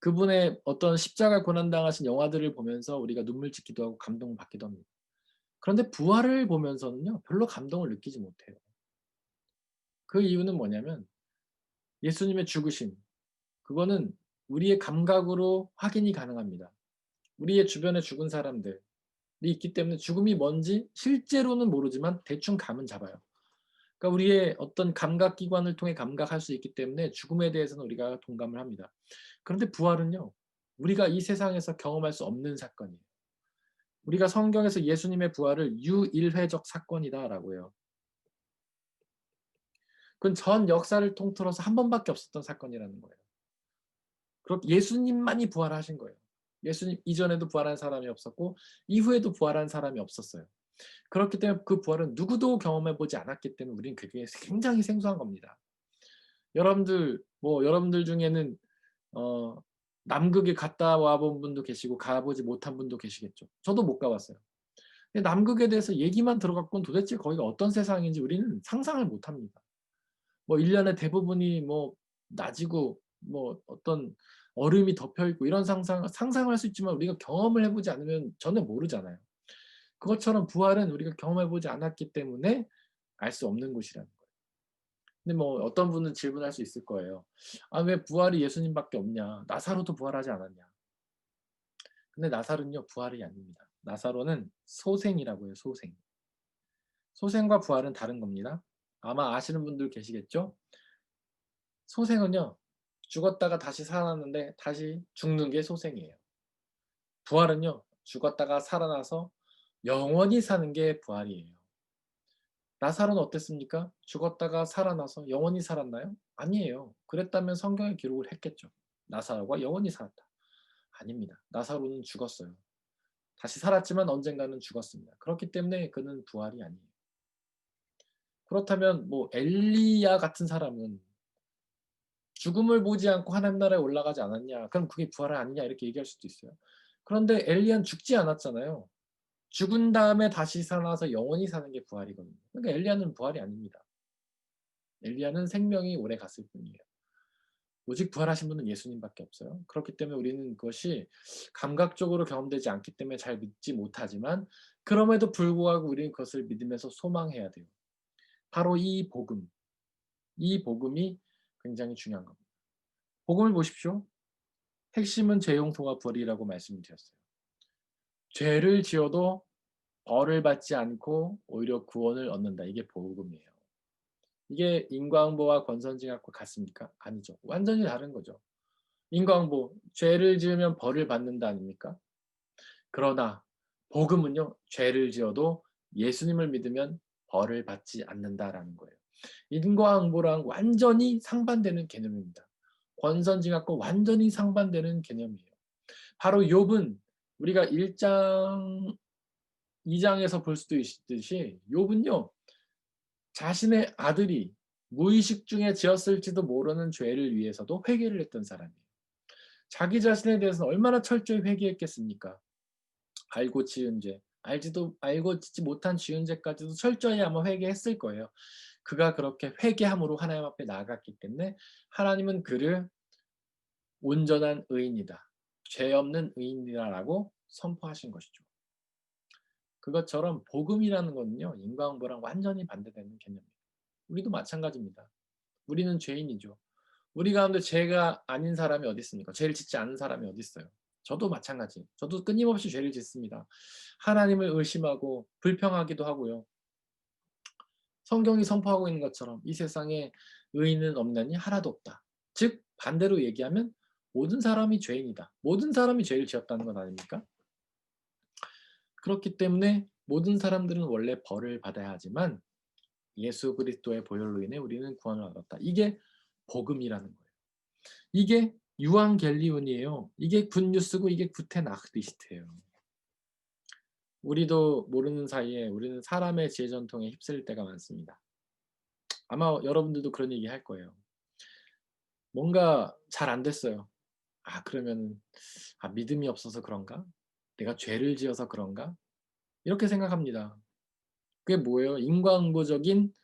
그분의 어떤 십자가 고난 당하신 영화들을 보면서 우리가 눈물 짓기도 하고 감동받기도 합니다. 그런데 부활을 보면서는요, 별로 감동을 느끼지 못해요. 그 이유는 뭐냐면 예수님의 죽으심, 그거는 우리의 감각으로 확인이 가능합니다. 우리의 주변에 죽은 사람들이 있기 때문에 죽음이 뭔지 실제로는 모르지만 대충 감은 잡아요. 그러니까 우리의 어떤 감각 기관을 통해 감각할 수 있기 때문에 죽음에 대해서는 우리가 동감을 합니다. 그런데 부활은요, 우리가 이 세상에서 경험할 수 없는 사건이에요. 우리가 성경에서 예수님의 부활을 유일회적 사건이다라고 해요. 그건 전 역사를 통틀어서 한 번밖에 없었던 사건이라는 거예요. 그렇게 예수님만이 부활하신 거예요. 예수님 이전에도 부활한 사람이 없었고 이후에도 부활한 사람이 없었어요. 그렇기 때문에 그 부활은 누구도 경험해 보지 않았기 때문에 우리는 그게 굉장히 생소한 겁니다. 여러분들 중에는 어 남극에 갔다 와본 분도 계시고 가 보지 못한 분도 계시겠죠. 저도 못 가 봤어요. 근데 남극에 대해서 얘기만 들어 갖고는 도대체 거기가 어떤 세상인지 우리는 상상을 못 합니다. 뭐 1 년의 대부분이 뭐 낮이고 뭐 어떤 얼음이 덮여 있고 이런 상상할 수 있지만 우리가 경험을 해 보지 않으면 전혀 모르잖아요. 그것처럼 부활은 우리가 경험해 보지 않았기 때문에 알 수 없는 곳이라는 거예요. 근데 뭐 어떤 분은 질문할 수 있을 거예요. "아 왜 부활이 예수님밖에 없냐. 나사로도 부활하지 않았냐." 근데 나사로는요 부활이 아닙니다. 나사로는 소생이라고 해요, 소생. 소생과 부활은 다른 겁니다. 아마 아시는 분들 계시겠죠? 소생은요 죽었다가 다시 살아났는데 다시 죽는 게 소생이에요. 부활은요 죽었다가 살아나서 영원히 사는 게 부활이에요. 나사로는 어땠습니까? 죽었다가 살아나서 영원히 살았나요? 아니에요. 그랬다면 성경에 기록을 했겠죠. 나사로가 영원히 살았다. 아닙니다. 나사로는 죽었어요. 다시 살았지만 언젠가는 죽었습니다. 그렇기 때문에 그는 부활이 아니에요. 그렇다면 뭐 엘리야 같은 사람은 죽음을 보지 않고 하나님 나라에 올라가지 않았냐? 그럼 그게 부활은 아니냐? 이렇게 얘기할 수도 있어요. 그런데 엘리야는 죽지 않았잖아요. 죽은 다음에 다시 살아나서 영원히 사는 게 부활이거든요. 그러니까 엘리야는 부활이 아닙니다. 엘리야는 생명이 오래 갔을 뿐이에요. 오직 부활하신 분은 예수님밖에 없어요. 그렇기 때문에 우리는 그것이 감각적으로 경험되지 않기 때문에 잘 믿지 못하지만 그럼에도 불구하고 우리는 그것을 믿으면서 소망해야 돼요. 바로 이 복음이 굉장히 중요한 겁니다. 복음을 보십시오. 핵심은 죄 용서와 부활이라고 말씀드렸어요. 죄를 지어도 벌을 받지 않고 오히려 구원을 얻는다. 이게 복음이에요. 이게 인과응보와 권선징악과 같습니까? 아니죠. 완전히 다른 거죠. 인과응보, 죄를 지으면 벌을 받는다 아닙니까? 그러나 복음은요. 죄를 지어도 예수님을 믿으면 벌을 받지 않는다라는 거예요. 인과응보랑 완전히 상반되는 개념입니다. 권선징악과 완전히 상반되는 개념이에요. 바로 욥은 우리가 1 장 2 장에서 볼 수도 있듯이 욥은요. 자신의 아들이 무의식 중에 지었을지도 모르는 죄를 위해서도 회개를 했던 사람이에요. 자기 자신에 대해서는 얼마나 철저히 회개했겠습니까? 알고 지은 죄, 알고 짓지 못한 지은 죄까지도 철저히 아마 회개했을 거예요. 그가 그렇게 회개함으로 하나님 앞에 나아갔기 때문에 하나님은 그를 온전한 의인이다. 죄 없는 의인이다라고 선포하신 것이죠. 그것처럼 복음이라는 거는요. 인과응보랑 완전히 반대되는 개념이에요. 우리도 마찬가지입니다. 우리는 죄인이죠. 우리 가운데 죄가 아닌 사람이 어디 있습니까? 죄를 짓지 않은 사람이 어디 있어요? 저도 마찬가지. 저도 끊임없이 죄를 짓습니다. 하나님을 의심하고 불평하기도 하고요. 성경이 선포하고 있는 것처럼 이 세상에 의인은 없나니 하나도 없다. 즉 반대로 얘기하면 모든 사람이 죄인이다. 모든 사람이 죄를 지었다는 건 아닙니까? 그렇기 때문에 모든 사람들은 원래 벌을 받아야 하지만 예수 그리스도의 보혈로 인해 우리는 구원을 얻었다. 이게 복음이라는 거예요. 이게 유앙겔리온이에요. 이게 굿뉴스고 이게 구테 나흐리시트예요. 우리도 모르는 사이에 우리는 사람의 지혜 전통에 휩쓸릴 때가 많습니다. 아마 여러분들도 그런 얘기 할 거예요. 뭔가 잘 안 됐어요. 아 그러면 '아 믿음이 없어서 그런가? 내가 죄를 지어서 그런가?' 이렇게 생각합니다. 그게 뭐예요? 인과응보적인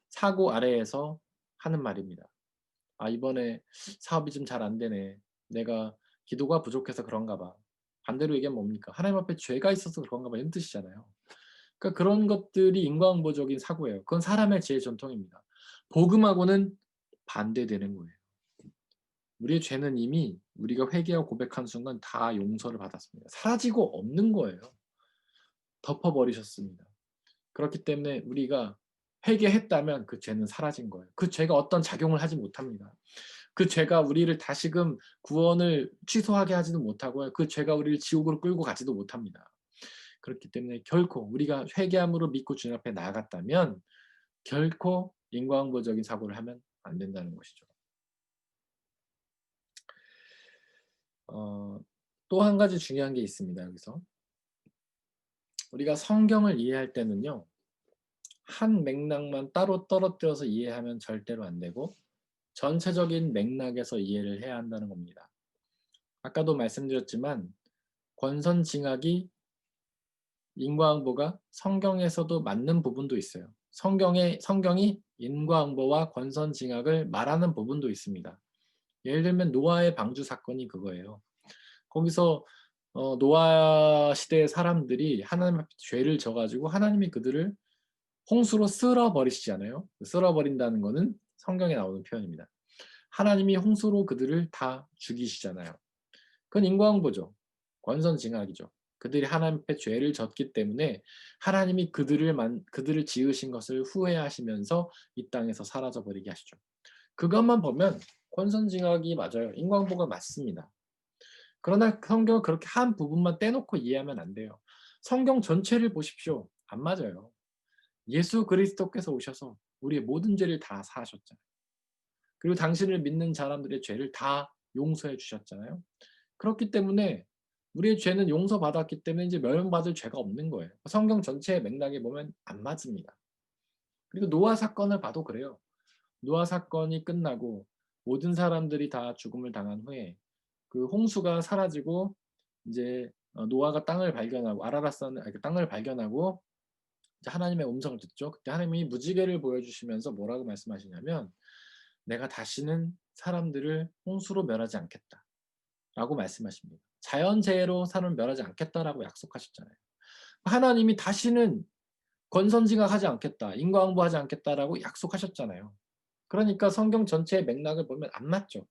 사고 아래에서 하는 말입니다. '아 이번에 사업이 좀 잘 안 되네. 내가 기도가 부족해서 그런가 봐.' 반대로 얘기하면 뭡니까? '하나님 앞에 죄가 있어서 그런가 봐.' 이런 뜻이잖아요. 그러니까 그런 것들이 인과응보적인 사고예요. 그건 사람의 지혜 전통입니다. 복음하고는 반대되는 거예요. 우리의 죄는 이미 우리가 회개하고 고백한 순간 다 용서를 받았습니다. 사라지고 없는 거예요. 덮어 버리셨습니다. 그렇기 때문에 우리가 회개했다면 그 죄는 사라진 거예요. 그 죄가 어떤 작용을 하지 못합니다. 그 죄가 우리를 다시금 구원을 취소하게 하지도 못하고요. 그 죄가 우리를 지옥으로 끌고 가지도 못합니다. 그렇기 때문에 결코 우리가 회개함으로 믿고 주님 앞에 나아갔다면 결코 인과응보적인 사고를 하면 안 된다는 것이죠. 또 한 가지 중요한 게 있습니다. 여기서 우리가 성경을 이해할 때는요. 한 맥락만 따로 떨어뜨려서 이해하면 절대로 안 되고 전체적인 맥락에서 이해를 해야 한다는 겁니다. 아까도 말씀드렸지만 권선징악이 인과응보가 성경에서도 맞는 부분도 있어요. 성경이 인과응보와 권선징악을 말하는 부분도 있습니다. 예를 들면 노아의 방주 사건이 그거예요. 거기서 노아 시대의 사람들이 하나님 앞에 죄를 져가지고 하나님이 그들을 홍수로 쓸어버리시잖아요. 쓸어버린다는 거는 성경에 나오는 표현입니다. 하나님이 홍수로 그들을 다 죽이시잖아요. 그건 인과응보죠. 권선징악이죠. 그들이 하나님 앞에 죄를 졌기 때문에 하나님이 그들을 지으신 것을 후회하시면서 이 땅에서 사라져 버리게 하시죠. 그것만 보면 권선징악이 맞아요. 인과응보가 맞습니다. 그러나 성경은 그렇게 한 부분만 떼놓고 이해하면 안 돼요. 성경 전체를 보십시오. 안 맞아요. 예수 그리스도께서 오셔서 우리의 모든 죄를 다 사하셨잖아요. 그리고 당신을 믿는 사람들의 죄를 다 용서해 주셨잖아요. 그렇기 때문에 우리의 죄는 용서받았기 때문에 이제 멸망받을 죄가 없는 거예요. 성경 전체의 맥락에 보면 안 맞습니다. 그리고 노아 사건을 봐도 그래요. 노아 사건이 끝나고 모든 사람들이 다 죽음을 당한 후에 그 홍수가 사라지고 이제 노아가 땅을 발견하고 아라랏산 그 땅을 발견하고 이제 하나님의 음성을 듣죠. 그때 하나님이 무지개를 보여주시면서 뭐라고 말씀하시냐면 "내가 다시는 사람들을 홍수로 멸하지 않겠다."라고 말씀하십니다. 자연재해로 사람을 멸하지 않겠다라고 약속하셨잖아요. 하나님이 다시는 권선징악하지 않겠다, 인과응보하지 않겠다라고 약속하셨잖아요. 그러니까 성경 전체의 맥락을 보면 안 맞죠.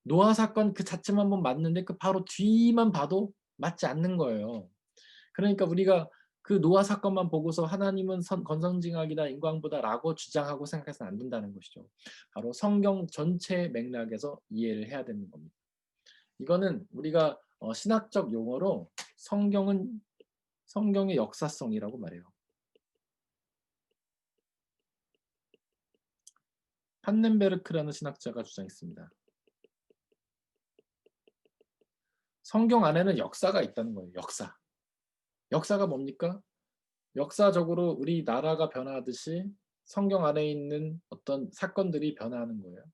노아 사건 그 자체만 보면 맞는데 그 바로 뒤만 봐도 맞지 않는 거예요. 그러니까 우리가 그 노아 사건만 보고서 '하나님은 권선징악이다. 인과응보다.'라고 주장하고 생각해서는 안 된다는 것이죠. 바로 성경 전체 맥락에서 이해를 해야 되는 겁니다. 이거는 우리가 신학적 용어로 성경은 성경의 역사성이라고 말해요. 판넨베르크라는 신학자가 주장했습니다. 성경 안에는 역사가 있다는 거예요. 역사. 역사가 뭡니까? 역사적으로 우리 나라가 변화하듯이 성경 안에 있는 어떤 사건들이 변화하는 거예요.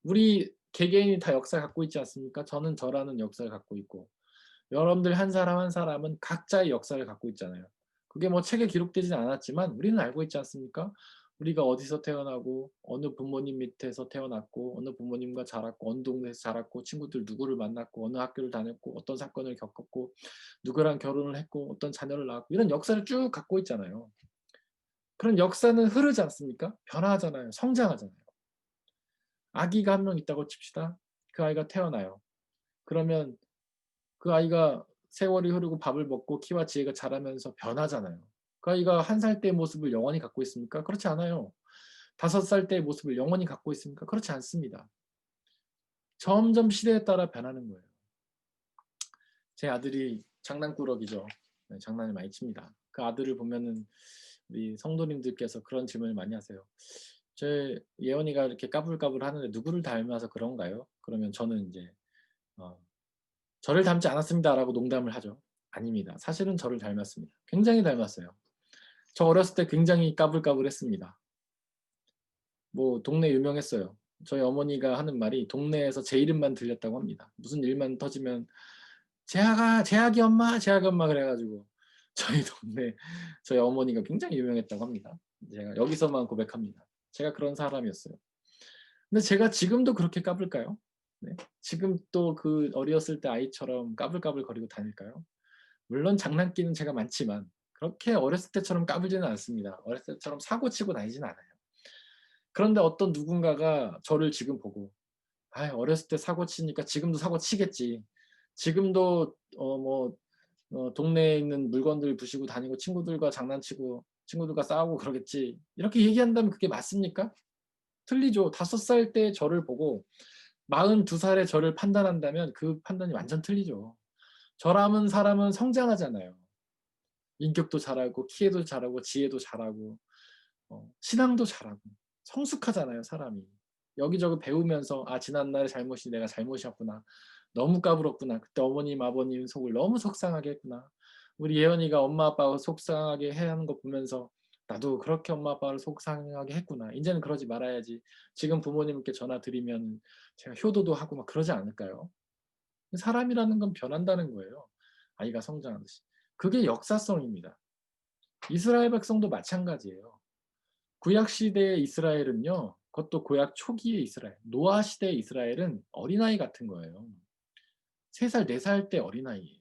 우리 개개인이 다 역사를 갖고 있지 않습니까? 저는 저라는 역사를 갖고 있고 여러분들 한 사람 한 사람은 각자의 역사를 갖고 있잖아요. 그게 뭐 책에 기록되진 않았지만 우리는 알고 있지 않습니까? 우리가 어디서 태어나고 어느 부모님 밑에서 태어났고 어느 부모님과 자랐고 어느 동네에서 자랐고 친구들 누구를 만났고 어느 학교를 다녔고 어떤 사건을 겪었고 누구랑 결혼을 했고 어떤 자녀를 낳았고 이런 역사를 쭉 갖고 있잖아요. 그런 역사는 흐르지 않습니까? 변화하잖아요. 성장하잖아요. 아기가 한 명 있다고 칩시다. 그 아이가 태어나요. 그러면 그 아이가 세월이 흐르고 밥을 먹고 키와 지혜가 자라면서 변하잖아요. 그 아이가 1살 때의 모습을 영원히 갖고 있습니까? 그렇지 않아요. 5살 때의 모습을 영원히 갖고 있습니까? 그렇지 않습니다. 점점 시대에 따라 변하는 거예요. 제 아들이 장난꾸러기죠. 네, 장난을 많이 칩니다. 그 아들을 보면은 우리 성도님들께서 그런 질문을 많이 하세요. "제 예언이가 이렇게 까불까불하는데 누구를 닮아서 그런가요?" 그러면 저는 이제 어 "저를 닮지 않았습니다."라고 농담을 하죠. 아닙니다. 사실은 저를 닮았습니다. 굉장히 닮았어요. 저 어렸을 때 굉장히 까불까불했습니다. 뭐 동네에 유명했어요. 저희 어머니가 하는 말이 동네에서 제 이름만 들렸다고 합니다. 무슨 일만 터지면 "재학아, 재학이 엄마, 재학이 엄마." 그래 가지고 저희 동네 저희 어머니가 굉장히 유명했다고 합니다. 제가 여기서만 고백합니다. 제가 그런 사람이었어요. 근데 제가 지금도 그렇게 까불까요? 네. 지금 또 그 어렸을 때 아이처럼 까불까불거리고 다닐까요? 물론 장난기는 제가 많지만 그렇게 어렸을 때처럼 까불지는 않습니다. 어렸을 때처럼 사고치고 다니지는 않아요. 그런데 어떤 누군가가 저를 지금 보고 '아이 어렸을 때 사고치니까 지금도 사고치겠지. 지금도 동네에 있는 물건들 부수고 다니고 친구들과 장난치고 친구들과 싸우고 그러겠지.' 이렇게 얘기한다면 그게 맞습니까? 틀리죠. 5살 때 저를 보고 42살의 저를 판단한다면 그 판단이 완전 틀리죠. 저라는 사람은 성장하잖아요. 인격도 자라고 키에도 자라고 지혜도 자라고 신앙도 잘하고 성숙하잖아요, 사람이. 여기저기 배우면서 '아 지난날의 잘못이 내가 잘못이었구나. 너무 까불었구나. 그때 어머님, 아버님 속을 너무 속상하게 했구나. 우리 예언이가 엄마 아빠가 속상하게 해 하는 거 보면서 나도 그렇게 엄마 아빠를 속상하게 했구나. 인제는 그러지 말아야지.' 지금 부모님께 전화 드리면 제가 효도도 하고 막 그러지 않을까요? 사람이라는 건 변한다는 거예요, 아이가 성장하듯이. 그게 역사성입니다. 이스라엘 백성도 마찬가지예요. 구약 시대의 이스라엘은요. 그것도 구약 초기의 이스라엘, 노아 시대의 이스라엘은 어린아이 같은 거예요. 3 살, 4살 때 어린아이예요.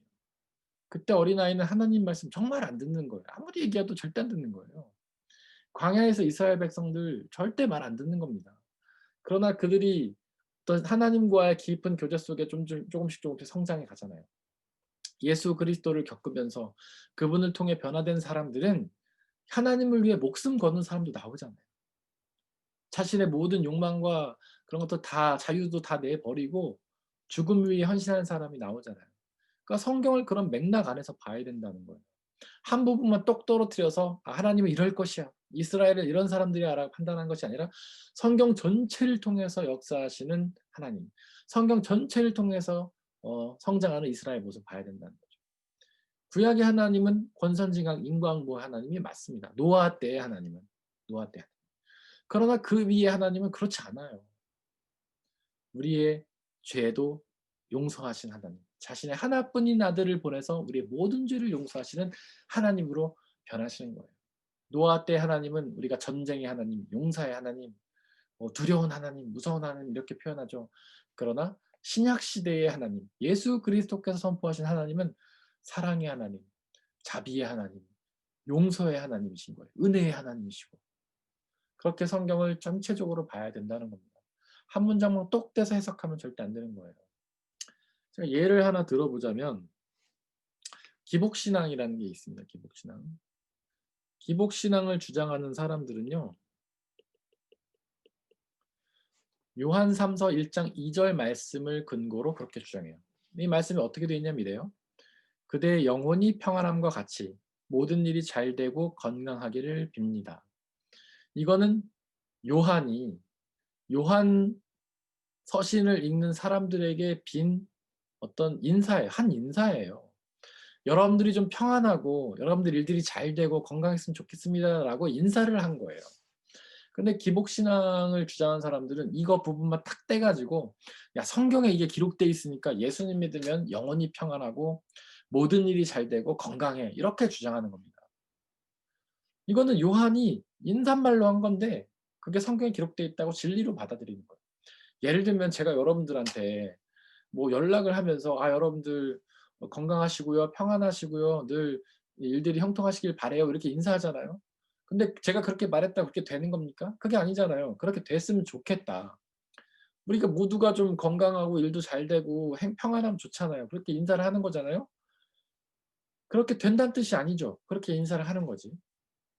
그때 어린아이는 하나님 말씀 정말 안 듣는 거예요. 아무리 얘기해도 절대 안 듣는 거예요. 광야에서 이스라엘 백성들 절대 말 안 듣는 겁니다. 그러나 그들이 어떤 하나님과의 깊은 교제 속에 조금씩 성장해 가잖아요. 예수 그리스도를 겪으면서 그분을 통해 변화된 사람들은 하나님을 위해 목숨 거는 사람도 나오잖아요. 자신의 모든 욕망과 그런 것도 다 자유도 다 내버리고 죽음 위에 헌신하는 사람이 나오잖아요. 그러니까 성경을 그런 맥락 안에서 봐야 된다는 거예요. 한 부분만 똑 떨어뜨려서 '아 하나님은 이럴 것이야. 이스라엘은 이런 사람들이야.'라고 판단한 것이 아니라 성경 전체를 통해서 역사하시는 하나님, 성경 전체를 통해서 성장하는 이스라엘 모습을 봐야 된다는 거죠. 구약의 하나님은 권선징악 인과응보 하나님이 맞습니다. 노아 때의 하나님은. 노아 때. 그러나 그 위에 하나님은 그렇지 않아요. 우리의 죄도 용서하신 하나님. 자신의 하나뿐인 아들을 보내서 우리의 모든 죄를 용서하시는 하나님으로 변하시는 거예요. 노아 때 하나님은 우리가 전쟁의 하나님, 용사의 하나님, 두려운 하나님, 무서운 하나님 이렇게 표현하죠. 그러나 신약 시대의 하나님, 예수 그리스도께서 선포하신 하나님은 사랑의 하나님, 자비의 하나님, 용서의 하나님이신 거예요. 은혜의 하나님이시고. 그렇게 성경을 전체적으로 봐야 된다는 겁니다. 한 문장만 똑 떼서 해석하면 절대 안 되는 거예요. 제가 예를 하나 들어보자면 기복신앙이라는 게 있습니다. 기복신앙. 기복신앙을 주장하는 사람들은요. 요한삼서 1장 2절 말씀을 근거로 그렇게 주장해요. 이 말씀이 어떻게 되어 있냐면 이래요. 그대의 영혼이 평안함과 같이 모든 일이 잘 되고 건강하기를 빕니다. 이거는 요한이 요한 서신을 읽는 사람들에게 빈 어떤 인사예요. 한 인사예요. 여러분들이 좀 평안하고 여러분들 일들이 잘 되고 건강했으면 좋겠습니다라고 인사를 한 거예요. 근데 기복신앙을 주장하는 사람들은 이거 부분만 탁 떼가지고 야 성경에 이게 기록돼 있으니까 예수님 믿으면 영원히 평안하고 모든 일이 잘 되고 건강해 이렇게 주장하는 겁니다. 이거는 요한이 인사말로 한 건데 그게 성경에 기록돼 있다고 진리로 받아들이는 거예요. 예를 들면 제가 여러분들한테 뭐 연락을 하면서 "아 여러분들 건강하시고요. 평안하시고요. 늘 일들이 형통하시길 바라요." 이렇게 인사하잖아요. 근데 제가 그렇게 말했다고 그렇게 되는 겁니까? 그게 아니잖아요. 그렇게 됐으면 좋겠다. 우리가 모두가 좀 건강하고 일도 잘 되고 평안하면 좋잖아요. 그렇게 인사를 하는 거잖아요. 그렇게 된다는 뜻이 아니죠. 그렇게 인사를 하는 거지.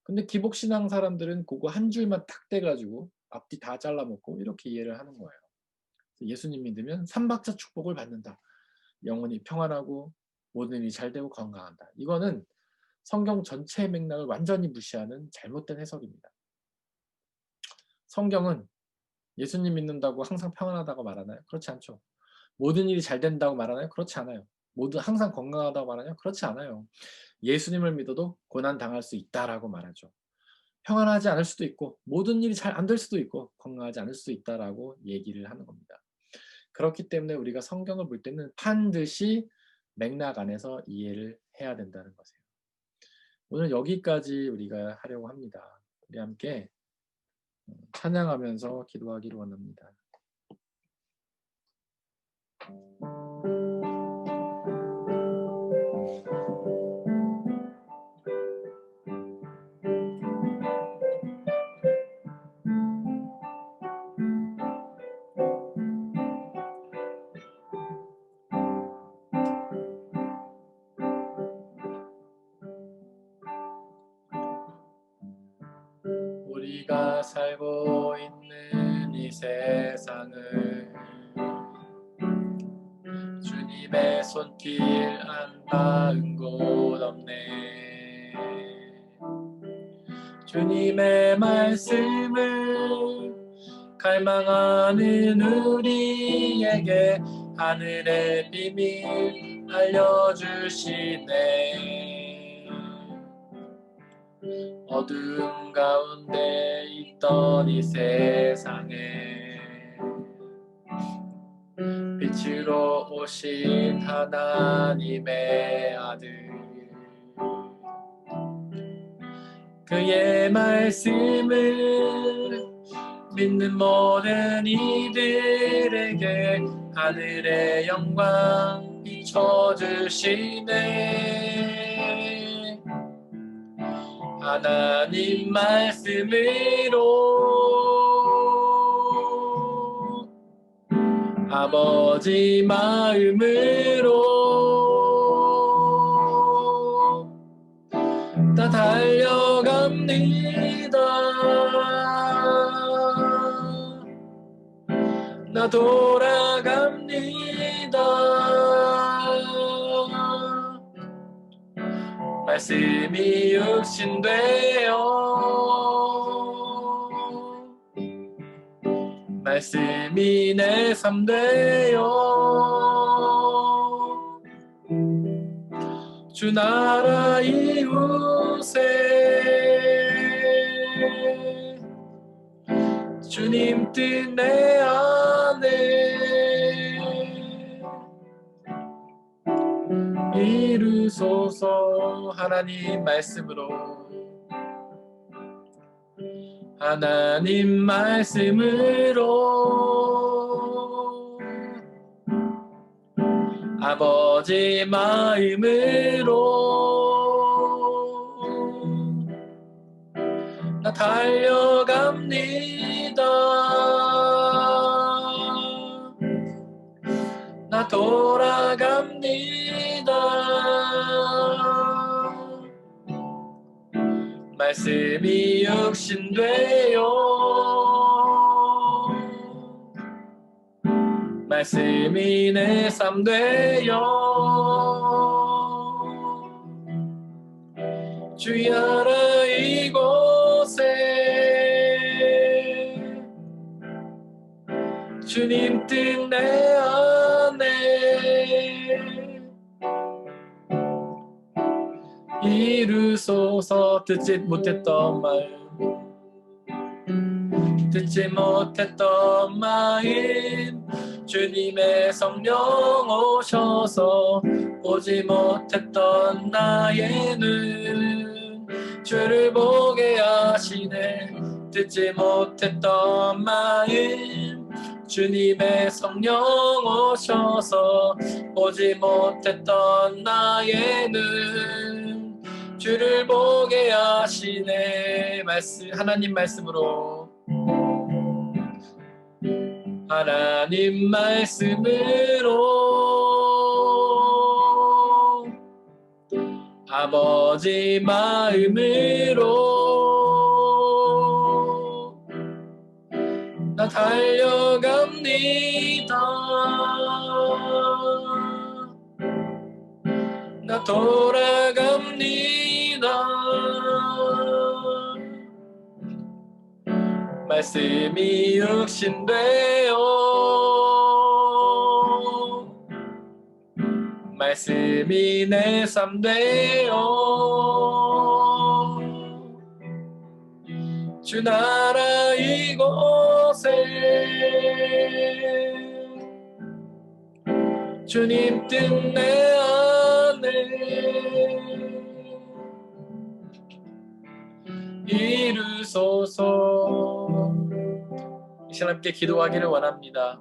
근데 기복신앙 사람들은 고거 한 줄만 탁 떼 가지고 앞뒤 다 잘라 먹고 이렇게 이해를 하는 거예요. 예수님 믿으면 삼박자 축복을 받는다. 영혼이 평안하고 모든 일이 잘 되고 건강한다. 이거는 성경 전체의 맥락을 완전히 무시하는 잘못된 해석입니다. 성경은 예수님 믿는다고 항상 평안하다고 말하나요? 그렇지 않죠. 모든 일이 잘 된다고 말하나요? 그렇지 않아요. 모두 항상 건강하다고 말하나요? 그렇지 않아요. 예수님을 믿어도 고난 당할 수 있다라고 말하죠. 평안하지 않을 수도 있고 모든 일이 잘 안 될 수도 있고 건강하지 않을 수도 있다라고 얘기를 하는 겁니다. 그렇기 때문에 우리가 성경을 볼 때는 반드시 맥락 안에서 이해를 해야 된다는 것이에요. 오늘 여기까지 우리가 하려고 합니다. 우리 함께 찬양하면서 기도하기를 원합니다. 우리가 살고 있는 이 세상을 주님의 손길 안 닿은 곳 없네. 주님의 말씀을 갈망하는 우리에게 하늘의 비밀 알려주시네. 어두움 가운데 있던 이 세상에 빛으로 오신 하나님의 아들, 그의 말씀을 믿는 모든 이들에게 하늘의 영광 비춰주시네. 하나님 말씀으로 아버지 마음으로 다 달려갑니다. 나 돌아갑니다. 말씀이 육신되어 말씀이 내 삶 되어 주 나라 이웃에 주님 뜻 내 안에 이루소서. 하나님 말씀으로 하나님 말씀으로 아버지 마음으로 나 달려갑니다. 나 돌아갑니다. 말씀이 육신되어 말씀이 내 삶 되어 주야라 이곳에 주님 뜻 내 안에 이루소서. 듣지 못했던 마음 듣지 못했던 마음 주님의 성령 오셔서 보지 못했던 나의 눈 주를 보게 하시네. 듣지 못했던 마음 주님의 성령 오셔서 보지 못했던 나의 눈 주를 보게 하시네. 하나님 말씀으로 하나님 말씀으로 아버지 마음으로 나 달려갑니다. 나 돌아갑니다. 말씀이 육신되어 말씀이 내 삶 되어 주 나라 이곳에 주님 뜻 내 안에 이루소서. 이 시간 함께 기도하기를 원합니다.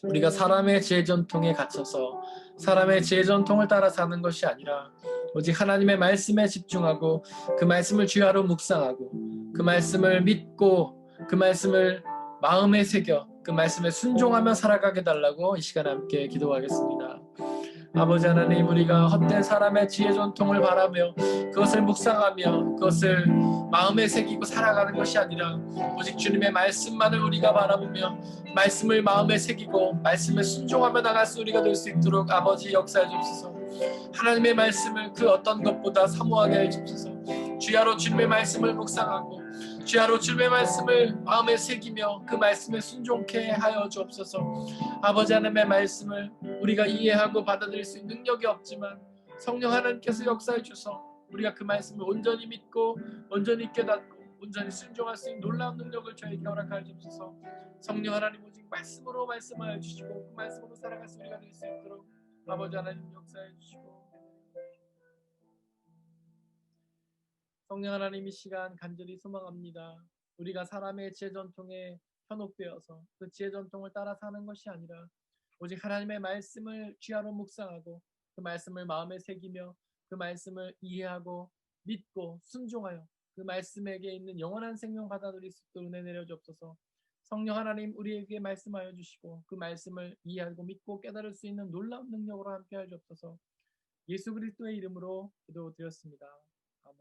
우리가 사람의 지혜 전통에 갇혀서 사람의 지혜 전통을 따라 사는 것이 아니라 오직 하나님의 말씀에 집중하고 그 말씀을 주야로 묵상하고 그 말씀을 믿고 그 말씀을 마음에 새겨 그 말씀에 순종하며 살아가게 달라고 이 시간 함께 기도하겠습니다. 아버지 하나님, 우리가 헛된 사람의 지혜 전통을 바라며 그것을 묵상하며 그것을 마음에 새기고 살아가는 것이 아니라 오직 주님의 말씀만을 우리가 바라보며 말씀을 마음에 새기고 말씀에 순종하며 나갈 수 우리가 될 수 있도록 아버지 역사해 주옵소서. 하나님의 말씀을 그 어떤 것보다 사모하게 해 주옵소서. 주야로 주님의 말씀을 묵상하고 주야로 주님의 말씀을 마음에 새기며 그 말씀에 순종케 하여 주옵소서. 아버지 하나님의 말씀을 우리가 이해하고 받아들일 수 있는 능력이 없지만 성령 하나님께서 역사해 주셔서 우리가 그 말씀을 온전히 믿고 온전히 깨닫고 온전히 순종할 수 있는 놀라운 능력을 저에게 허락하여 주옵소서. 성령 하나님, 오직 말씀으로 말씀하여 주시고 그 말씀으로 살아갈 수 우리가 될 수 있도록 아버지 하나님 역사해 주시고, 성령 하나님, 이 시간 간절히 소망합니다. 우리가 사람의 지혜 전통에 현혹되어서 그 지혜 전통을 따라 사는 것이 아니라 오직 하나님의 말씀을 주야로 묵상하고 그 말씀을 마음에 새기며 그 말씀을 이해하고 믿고 순종하여 그 말씀에게 있는 영원한 생명 받아들일 수 있도록 은혜 내려 주옵소서. 성령 하나님, 우리에게 말씀하여 주시고 그 말씀을 이해하고 믿고 깨달을 수 있는 놀라운 능력으로 함께하여 주옵소서. 예수 그리스도의 이름으로 기도드렸습니다. 아멘.